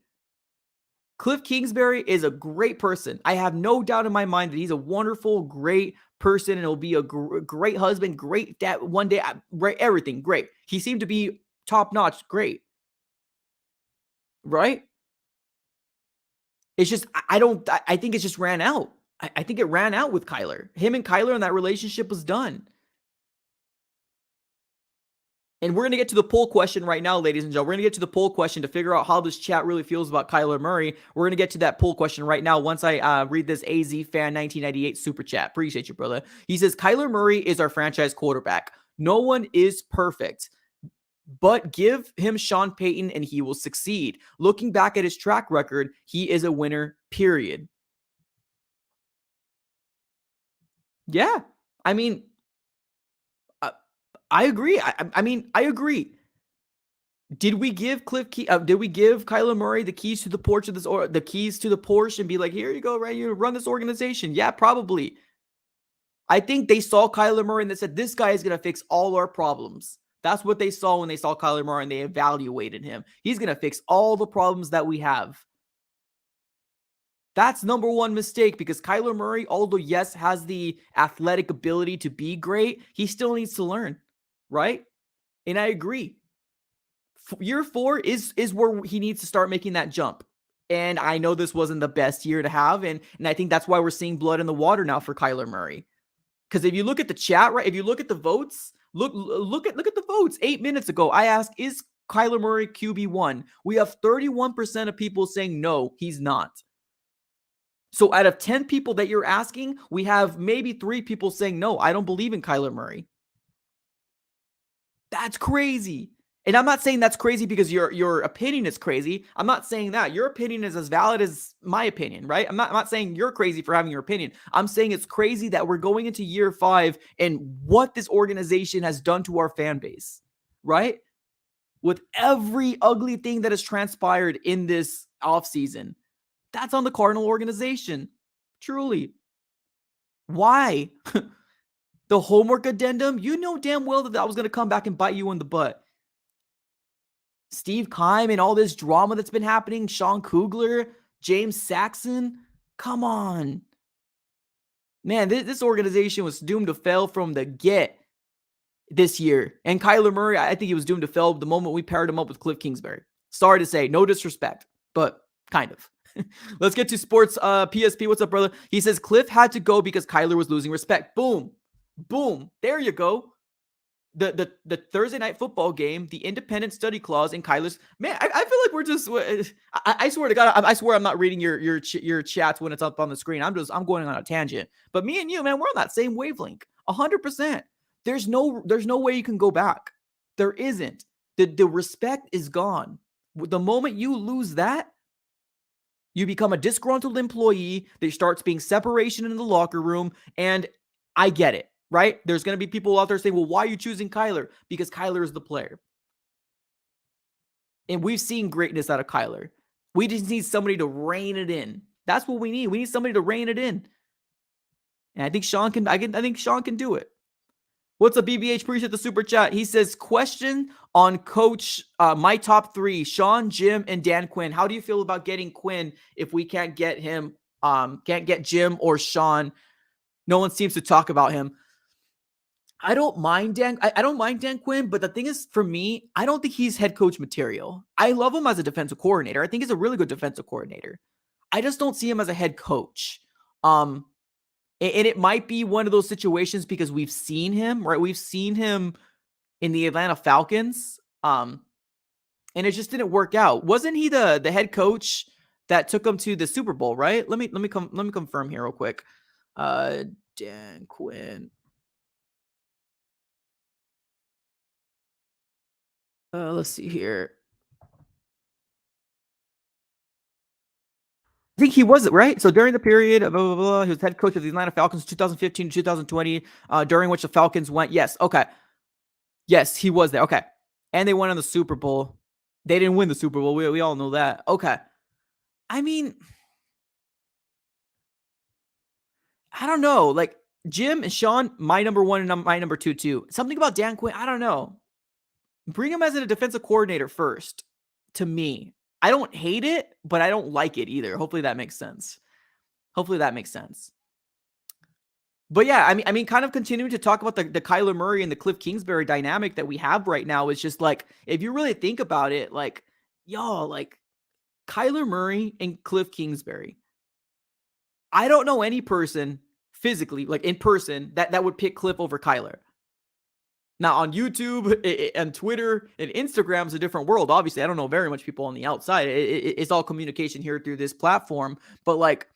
Cliff Kingsbury is a great person. I have no doubt in my mind that he's a wonderful, great person, and he'll be a great husband, great dad one day, right? Everything great. He seemed to be top notch, great, right? It's just I don't. I think it just ran out. I think it ran out with Kyler. Him and Kyler and that relationship was done. And we're going to get to the poll question right now, ladies and gentlemen. We're going to get to the poll question to figure out how this chat really feels about Kyler Murray. We're going to get to that poll question right now once I read this AZ Fan 1998 super chat. Appreciate you, brother. He says, Kyler Murray is our franchise quarterback. No one is perfect, but give him Sean Payton and he will succeed. Looking back at his track record, he is a winner, period. Yeah. I mean, I agree. I mean, I agree. Did we give did we give Kyler Murray the keys to the Porsche of this, or the keys to the Porsche, and be like, here you go, right? You run this organization. Yeah, probably. I think they saw Kyler Murray and they said, this guy is going to fix all our problems. That's what they saw when they saw Kyler Murray and they evaluated him. He's going to fix all the problems that we have. That's number one mistake, because Kyler Murray, although yes, has the athletic ability to be great, he still needs to learn, right? And I agree. Year 4 is where he needs to start making that jump. And I know this wasn't the best year to have, and I think that's why we're seeing blood in the water now for Kyler Murray. Because if you look at the chat, right? If you look at the votes, look at the votes. 8 minutes ago, I asked, is Kyler Murray QB1? We have 31% of people saying no, he's not. So out of 10 people that you're asking, we have maybe 3 people saying no, I don't believe in Kyler Murray. That's crazy. And I'm not saying that's crazy because your opinion is crazy. I'm not saying that. Your opinion is as valid as my opinion, right? I'm not saying you're crazy for having your opinion. I'm saying it's crazy that we're going into year 5 and what this organization has done to our fan base, right? With every ugly thing that has transpired in this offseason. That's on the Cardinal organization. Truly. Why? The homework addendum? You know damn well that was going to come back and bite you in the butt. Steve Keim and all this drama that's been happening. Sean Kugler, James Saxon. Come on. Man, this organization was doomed to fail from the get this year. And Kyler Murray, I think he was doomed to fail the moment we paired him up with Cliff Kingsbury. Sorry to say, no disrespect, but kind of. Let's get to sports. PSP, what's up, brother? He says Cliff had to go because Kyler was losing respect. Boom. Boom. There you go. The Thursday night football game, the independent study clause in Kyler's. Man, I feel like we're just. I swear to God, I swear I'm not reading your chats when it's up on the screen. I'm going on a tangent. But me and you, man, we're on that same wavelength. 100%. There's no way you can go back. There isn't. The respect is gone. The moment you lose that, you become a disgruntled employee. There starts being separation in the locker room, and I get it, right? There's going to be people out there saying, well, why are you choosing Kyler? Because Kyler is the player. And we've seen greatness out of Kyler. We just need somebody to rein it in. That's what we need. We need somebody to rein it in. And I think Sean can do it. What's up, BBH? Appreciate the super chat. He says, question on coach, my top 3, Sean, Jim, and Dan Quinn. How do you feel about getting Quinn if we can't get him, can't get Jim or Sean? No one seems to talk about him. I don't mind Dan. I don't mind Dan Quinn, but the thing is, for me, I don't think he's head coach material. I love him as a defensive coordinator. I think he's a really good defensive coordinator. I just don't see him as a head coach. And it might be one of those situations because we've seen him, right? We've seen him in the Atlanta Falcons, and it just didn't work out. Wasn't he the head coach that took him to the Super Bowl, right? Let me confirm here real quick. Dan Quinn. Let's see here. I think he was, right? So during the period of blah, blah, blah, he was head coach of the Atlanta Falcons 2015 to 2020, during which the Falcons went. Yes. Okay. Yes, he was there. Okay. And they went on the Super Bowl. They didn't win the Super Bowl. We all know that. Okay. I mean, I don't know. Like Jim and Sean, my number 1 and my number 2 too. Something about Dan Quinn, I don't know. Bring him as a defensive coordinator first, to me. I don't hate it, but I don't like it either. Hopefully that makes sense. But yeah, I mean, kind of continuing to talk about the Kyler Murray and the Cliff Kingsbury dynamic that we have right now is just like, if you really think about it, like, y'all, like Kyler Murray and Cliff Kingsbury. I don't know any person physically, like in person, that would pick Cliff over Kyler. Now on YouTube and Twitter and Instagram is a different world. Obviously, I don't know very much people on the outside. It's all communication here through this platform. But like,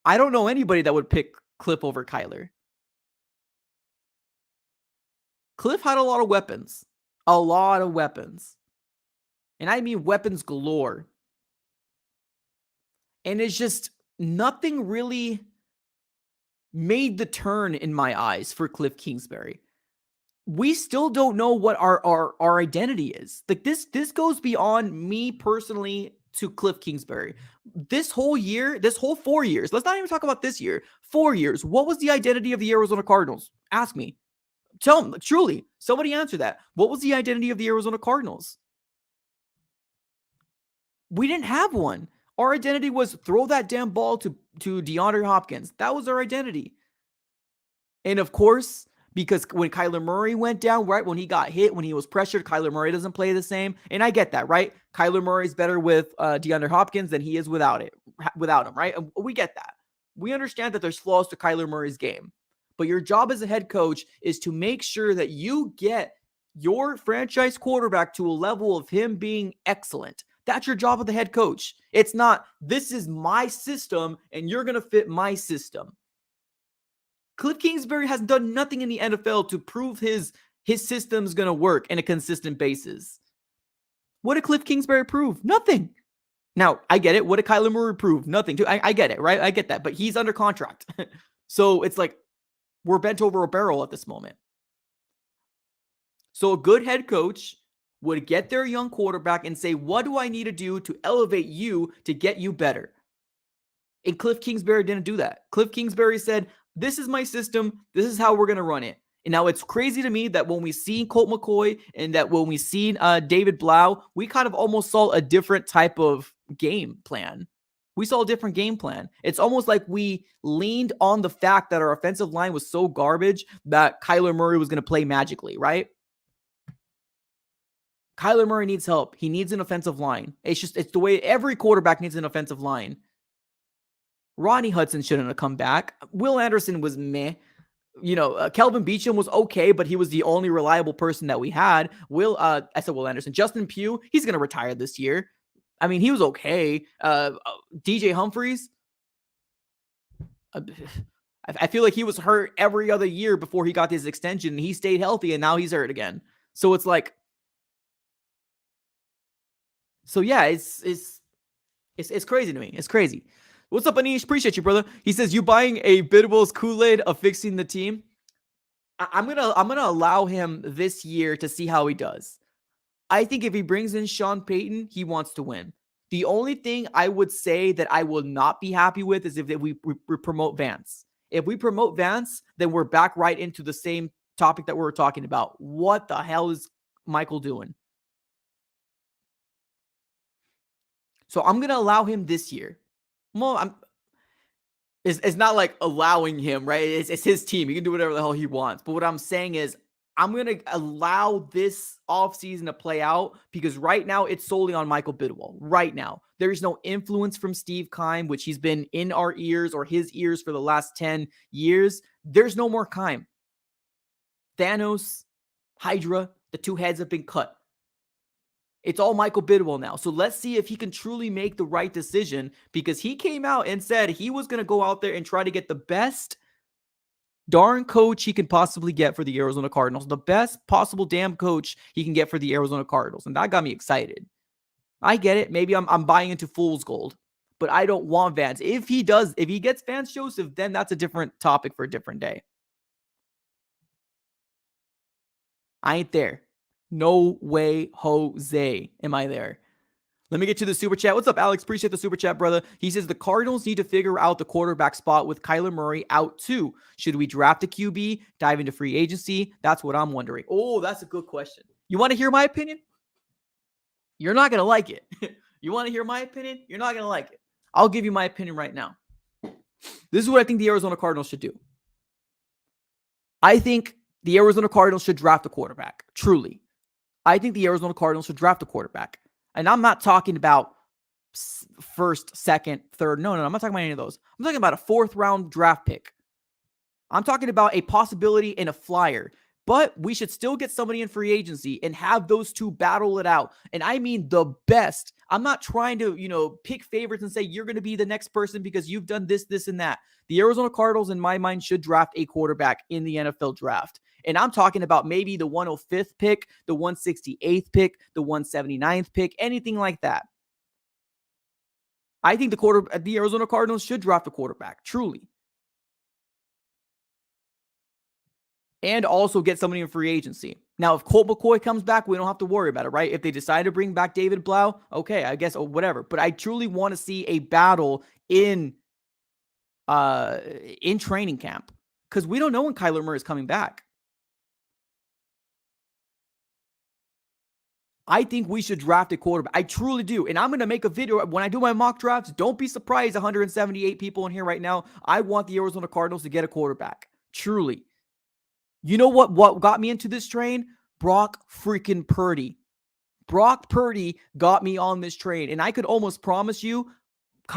I don't know anybody that would pick Cliff over Kyler. Cliff had a lot of weapons. And I mean weapons galore. And it's just nothing really made the turn in my eyes for Cliff Kingsbury. We still don't know what our identity is. Like this goes beyond me personally to Cliff Kingsbury. This whole year, this whole 4 years, let's not even talk about this year. 4 years. What was the identity of the Arizona Cardinals? Ask me. Tell them, truly. Somebody answer that. What was the identity of the Arizona Cardinals? We didn't have one. Our identity was throw that damn ball to DeAndre Hopkins. That was our identity. And of course, because when Kyler Murray went down, right, when he got hit, when he was pressured, Kyler Murray doesn't play the same. And I get that, right? Kyler Murray's better with DeAndre Hopkins than he is without him, right? And we get that. We understand that there's flaws to Kyler Murray's game. But your job as a head coach is to make sure that you get your franchise quarterback to a level of him being excellent. That's your job of the head coach. It's not, this is my system and you're going to fit my system. Cliff Kingsbury has done nothing in the NFL to prove his system's going to work in a consistent basis. What did Cliff Kingsbury prove? Nothing. Now, I get it. What did Kyler Murray prove? Nothing. Too. I get it, right? I get that. But he's under contract. So it's like we're bent over a barrel at this moment. So a good head coach would get their young quarterback and say, what do I need to do to elevate you to get you better? And Cliff Kingsbury didn't do that. Cliff Kingsbury said, this is my system. This is how we're going to run it. And now it's crazy to me that when we seen Colt McCoy and that when we seen David Blau, we kind of almost saw a different type of game plan. We saw a different game plan. It's almost like we leaned on the fact that our offensive line was so garbage that Kyler Murray was going to play magically, right? Kyler Murray needs help. He needs an offensive line. It's the way every quarterback needs an offensive line. Ronnie Hudson shouldn't have come back. Will Anderson was meh. Kelvin Beachum was okay, but he was the only reliable person that we had. Will Anderson. Justin Pugh, he's going to retire this year. I mean, he was okay. DJ Humphries, I feel like he was hurt every other year before he got his extension, and he stayed healthy, and now he's hurt again. So it's like, so yeah, it's crazy to me. It's crazy. What's up, Anish? Appreciate you, brother. He says, you buying a Bidables Kool-Aid of fixing the team? I'm gonna allow him this year to see how he does. I think if he brings in Sean Payton, he wants to win. The only thing I would say that I will not be happy with is if we promote Vance. If we promote Vance, then we're back right into the same topic that we were talking about. What the hell is Michael doing? So I'm going to allow him this year. Well, it's not like allowing him, right? It's his team. He can do whatever the hell he wants. But what I'm saying is I'm going to allow this offseason to play out because right now it's solely on Michael Bidwell. Right now. There is no influence from Steve Keim, which he's been in our ears or his ears for the last 10 years. There's no more Keim. Thanos, Hydra, the two heads have been cut. It's all Michael Bidwell now. So let's see if he can truly make the right decision because he came out and said he was going to go out there and try to get the best darn coach he can possibly get for the Arizona Cardinals. The best possible damn coach he can get for the Arizona Cardinals. And that got me excited. I get it. Maybe I'm buying into fool's gold, but I don't want Vance. If he gets Vance Joseph, then that's a different topic for a different day. I ain't there. No way, Jose, am I there. Let me get to the super chat. What's up, Alex? Appreciate the super chat, brother. He says the Cardinals need to figure out the quarterback spot with Kyler Murray out too. Should we draft a QB, dive into free agency? That's what I'm wondering. Oh, that's a good question. You want to hear my opinion? You're not going to like it. You want to hear my opinion? You're not going to like it. I'll give you my opinion right now. This is what I think the Arizona Cardinals should do. I think the Arizona Cardinals should draft a quarterback. Truly. I think the Arizona Cardinals should draft a quarterback. And I'm not talking about first, second, third. No, I'm not talking about any of those. I'm talking about a 4th round draft pick. I'm talking about a possibility and a flyer. But we should still get somebody in free agency and have those two battle it out. And I mean the best. I'm not trying to, pick favorites and say you're going to be the next person because you've done this, this, and that. The Arizona Cardinals, in my mind, should draft a quarterback in the NFL draft. And I'm talking about maybe the 105th pick, the 168th pick, the 179th pick, anything like that. I think the Arizona Cardinals should draft a quarterback, truly. And also get somebody in free agency. Now, if Colt McCoy comes back, we don't have to worry about it, right? If they decide to bring back David Blau, okay, I guess, or whatever. But I truly want to see a battle in training camp because we don't know when Kyler Murray is coming back. I think we should draft a quarterback. I truly do. And I'm going to make a video when I do my mock drafts. Don't be surprised, 178 people in here right now. I want the Arizona Cardinals to get a quarterback. Truly. You know what got me into this train? Brock freaking Purdy. Brock Purdy got me on this train. And I could almost promise you,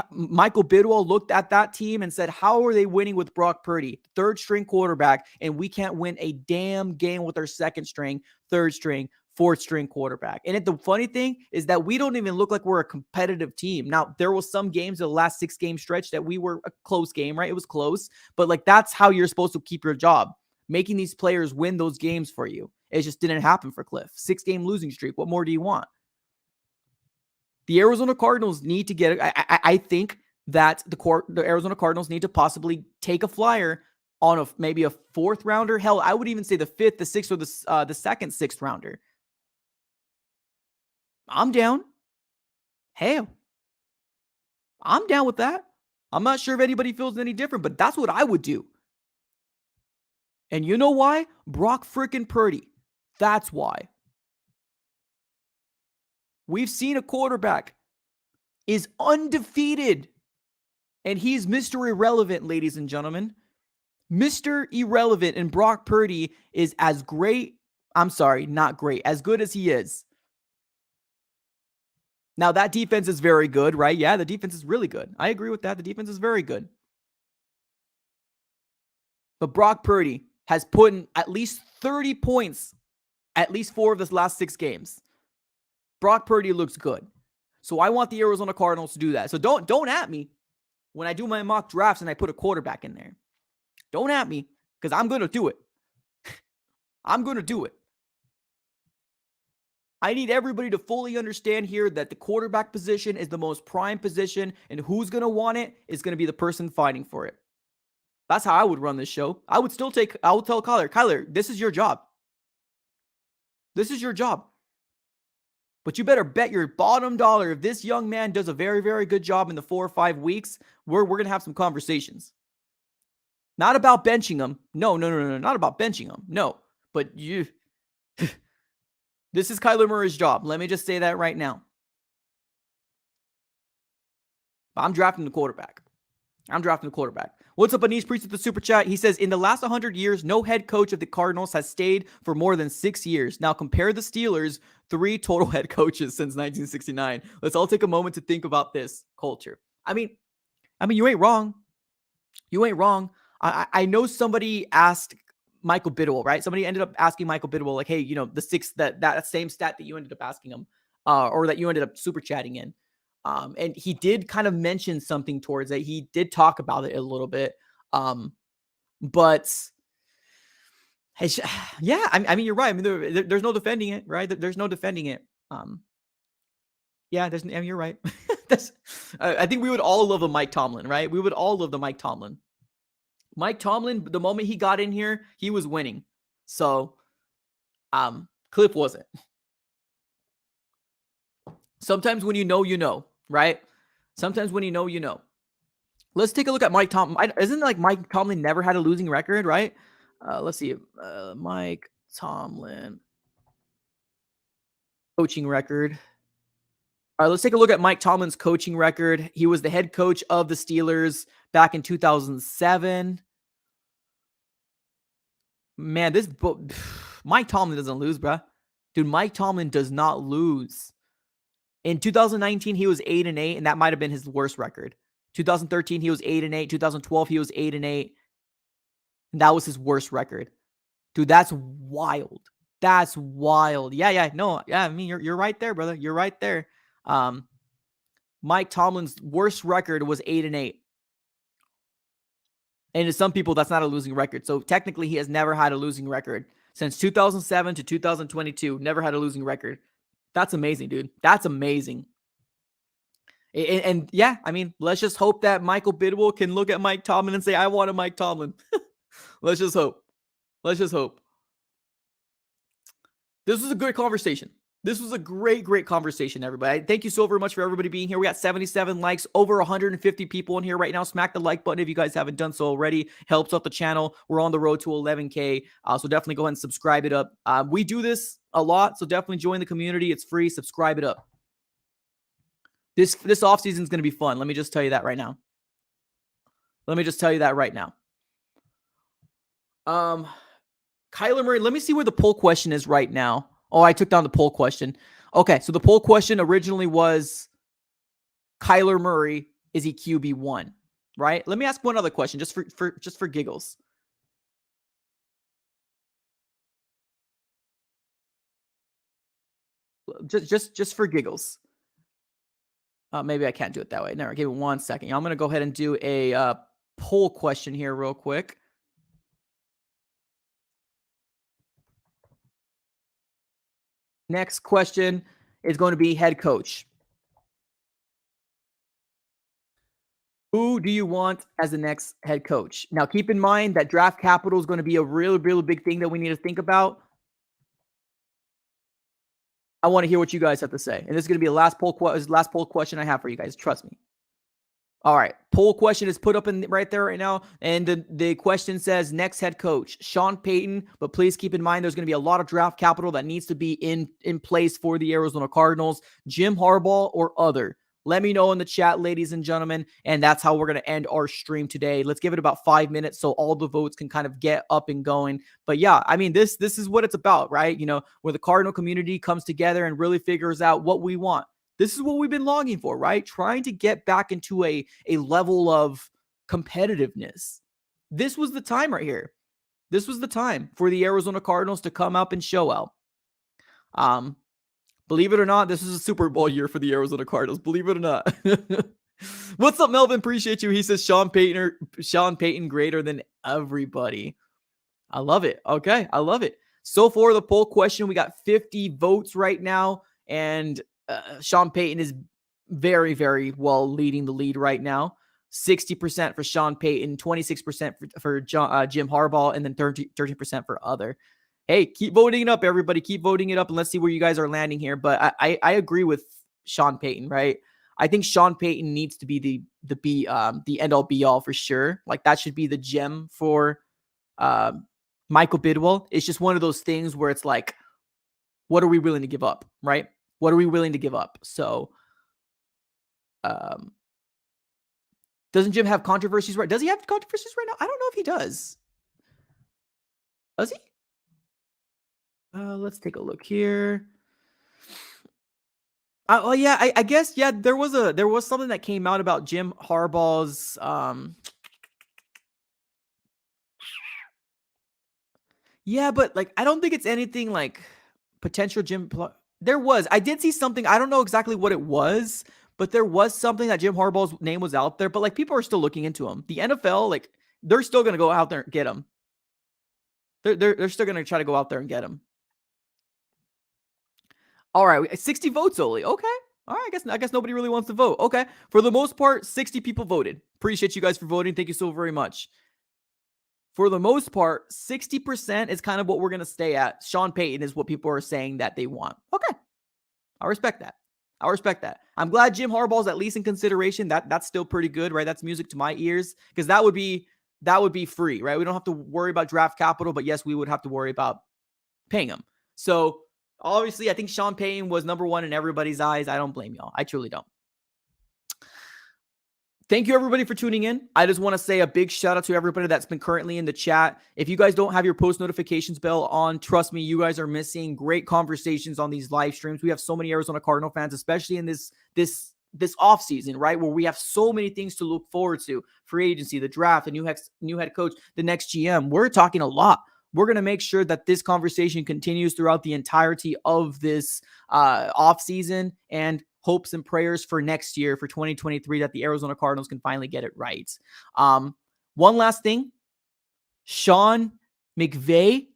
Michael Bidwell looked at that team and said, how are they winning with Brock Purdy? 3rd string quarterback, and we can't win a damn game with our 2nd string, 3rd string, 4th string quarterback. And the funny thing is that we don't even look like we're a competitive team. Now, there was some games in the last 6-game stretch that we were a close game, right? It was close, but that's how you're supposed to keep your job. Making these players win those games for you. It just didn't happen for Cliff. 6-game losing streak. What more do you want? The Arizona Cardinals need to get I think that the Arizona Cardinals need to possibly take a flyer on maybe a 4th rounder. Hell, I would even say the 5th, the 6th, or the 2nd, 6th rounder. I'm down. Hell, I'm down with that. I'm not sure if anybody feels any different, but that's what I would do. And you know why? Brock freaking Purdy. That's why. We've seen a quarterback is undefeated. And he's Mr. Irrelevant, ladies and gentlemen. Mr. Irrelevant, and Brock Purdy is as great. I'm sorry, not great. As good as he is. Now, that defense is very good, right? Yeah, the defense is really good. I agree with that. The defense is very good. But Brock Purdy has put in at least 30 points, at least 4 of his last 6 games. Brock Purdy looks good. So I want the Arizona Cardinals to do that. So don't at me when I do my mock drafts and I put a quarterback in there. Don't at me because I'm going to do it. I'm going to do it. I need everybody to fully understand here that the quarterback position is the most prime position, and who's going to want it is going to be the person fighting for it. That's how I would run this show. I would tell Kyler, this is your job. This is your job. But you better bet your bottom dollar if this young man does a very, very good job in the 4 or 5 weeks, we're going to have some conversations. Not about benching him. No, not about benching him. No, but this is Kyler Murray's job. Let me just say that right now. I'm drafting the quarterback. What's up, Anish Priest with the super chat? He says, in the last 100 years, no head coach of the Cardinals has stayed for more than 6 years. Now compare the Steelers, 3 total head coaches since 1969. Let's all take a moment to think about this culture. I mean, you ain't wrong. I know somebody asked Michael Bidwell, right? Somebody ended up asking Michael Bidwell, like, hey, the 6th, that same stat that you ended up asking him, or that you ended up super chatting in. And he did kind of mention something towards it. He did talk about it a little bit. But yeah, I mean, you're right. I mean, there's no defending it, right? There's no defending it. Yeah, you're right. I think we would all love a Mike Tomlin, right? We would all love the Mike Tomlin. Mike Tomlin, the moment he got in here, he was winning. So, Cliff wasn't. Sometimes when you know, right? Sometimes when you know. Let's take a look at Mike Tomlin. Isn't it like Mike Tomlin never had a losing record, right? Let's see. Mike Tomlin coaching record. All right, let's take a look at Mike Tomlin's coaching record. He was the head coach of the Steelers back in 2007. Man, Mike Tomlin doesn't lose, bro. Dude, Mike Tomlin does not lose. In 2019, he was 8-8, and that might have been his worst record. 2013, he was 8-8. 2012, he was 8-8. And that was his worst record. Dude, that's wild. That's wild. Yeah. No, yeah, I mean, you're right there, brother. You're right there. Mike Tomlin's worst record was 8-8. And to some people, that's not a losing record. So technically, he has never had a losing record since 2007 to 2022. Never had a losing record. That's amazing, dude. That's amazing. And yeah, I mean, let's just hope that Michael Bidwell can look at Mike Tomlin and say, I want a Mike Tomlin. Let's just hope. Let's just hope. This was a good conversation. This was a great conversation, everybody. Thank you so very much for everybody being here. We got 77 likes, over 150 people in here right now. Smack the like button if you guys haven't done so already. Helps out the channel. We're on the road to 11K. So definitely go ahead and subscribe it up. We do this a lot, so definitely join the community. It's free. Subscribe it up. This offseason is going to be fun. Let me just tell you that right now. Kyler Murray, let me see where the poll question is right now. Oh, I took down the poll question. Okay, so the poll question originally was Kyler Murray, is he QB1? Right? Let me ask one other question just for giggles. Just for giggles. Maybe I can't do it that way. Never. Give me 1 second. I'm going to go ahead and do a poll question here real quick. Next question is going to be head coach. Who do you want as the next head coach? Now, keep in mind that draft capital is going to be a really big thing that we need to think about. I want to hear what you guys have to say. And this is going to be the last poll question I have for you guys. Trust me. All right. Poll question is put up right there right now. And the question says, next head coach, Sean Payton. But please keep in mind, there's going to be a lot of draft capital that needs to be in place for the Arizona Cardinals. Jim Harbaugh or other. Let me know in the chat, ladies and gentlemen. And that's how we're going to end our stream today. Let's give it about 5 minutes so all the votes can kind of get up and going. But yeah, I mean, this is what it's about, right? You know, where the Cardinal community comes together and really figures out what we want. This is what we've been longing for, right? Trying to get back into a level of competitiveness. This was the time right here. This was the time for the Arizona Cardinals to come up and show out. Believe it or not, this is a Super Bowl year for the Arizona Cardinals. Believe it or not. What's up, Melvin? Appreciate you. He says Sean Payton greater than everybody. I love it. Okay, I love it. So for the poll question, we got 50 votes right now, and Sean Payton is very well leading the lead right now. 60% for Sean Payton, 26% for Jim Harbaugh, and then 13% for other. Hey, keep voting it up, everybody. Keep voting it up, and let's see where you guys are landing here. But I agree with Sean Payton, right? I think Sean Payton needs to be the end all be all for sure. Like that should be the gem for Michael Bidwell. It's just one of those things where it's like, what are we willing to give up, right? What are we willing to give up? So, doesn't Jim have controversies right? Does he have controversies right now? I don't know if he does. Does he? Let's take a look here. Oh yeah, I guess yeah. There was something that came out about Jim Harbaugh's. Yeah, but like I don't think it's anything like potential Jim. I did see something. I don't know exactly what it was, but there was something that Jim Harbaugh's name was out there. But like people are still looking into him. The NFL, like they're still gonna go out there and get him. They're still gonna try to go out there and get him. All right, 60 votes only. Okay. All right, I guess nobody really wants to vote. Okay. For the most part, 60 people voted. Appreciate you guys for voting. Thank you so very much. For the most part, 60% is kind of what we're going to stay at. Sean Payton is what people are saying that they want. Okay. I respect that. I'm glad Jim Harbaugh's at least in consideration. That's still pretty good, right? That's music to my ears because that would be free, right? We don't have to worry about draft capital, but yes, we would have to worry about paying him. So Obviously, I think Sean Payton was number one in everybody's eyes. I don't blame y'all. I truly don't. Thank you, everybody, for tuning in. I just want to say a big shout out to everybody that's been currently in the chat. If you guys don't have your post notifications bell on, trust me, you guys are missing great conversations on these live streams. We have so many Arizona Cardinal fans, especially in this off season, right, where we have so many things to look forward to: free agency, the draft, the new head coach, the next GM. We're talking a lot. We're going to make sure that this conversation continues throughout the entirety of this off season, and hopes and prayers for next year, for 2023, that the Arizona Cardinals can finally get it right. One last thing, Sean McVay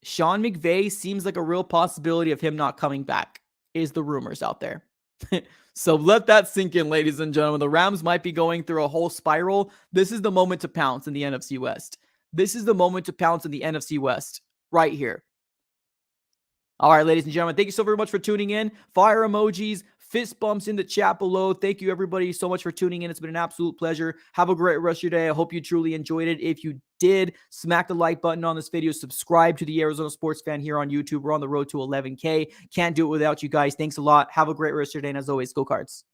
seems like a real possibility of him not coming back, is the rumors out there. So let that sink in, ladies and gentlemen. The Rams might be going through a whole spiral. This is the moment to pounce in the NFC West. This is the moment to pounce in the NFC West right here. All right, ladies and gentlemen, thank you so very much for tuning in. Fire emojis, fist bumps in the chat below. Thank you, everybody, so much for tuning in. It's been an absolute pleasure. Have a great rest of your day. I hope you truly enjoyed it. If you did, smack the like button on this video. Subscribe to the Arizona Sports Fan here on YouTube. We're on the road to 11K. Can't do it without you guys. Thanks a lot. Have a great rest of your day. And as always, go Cards.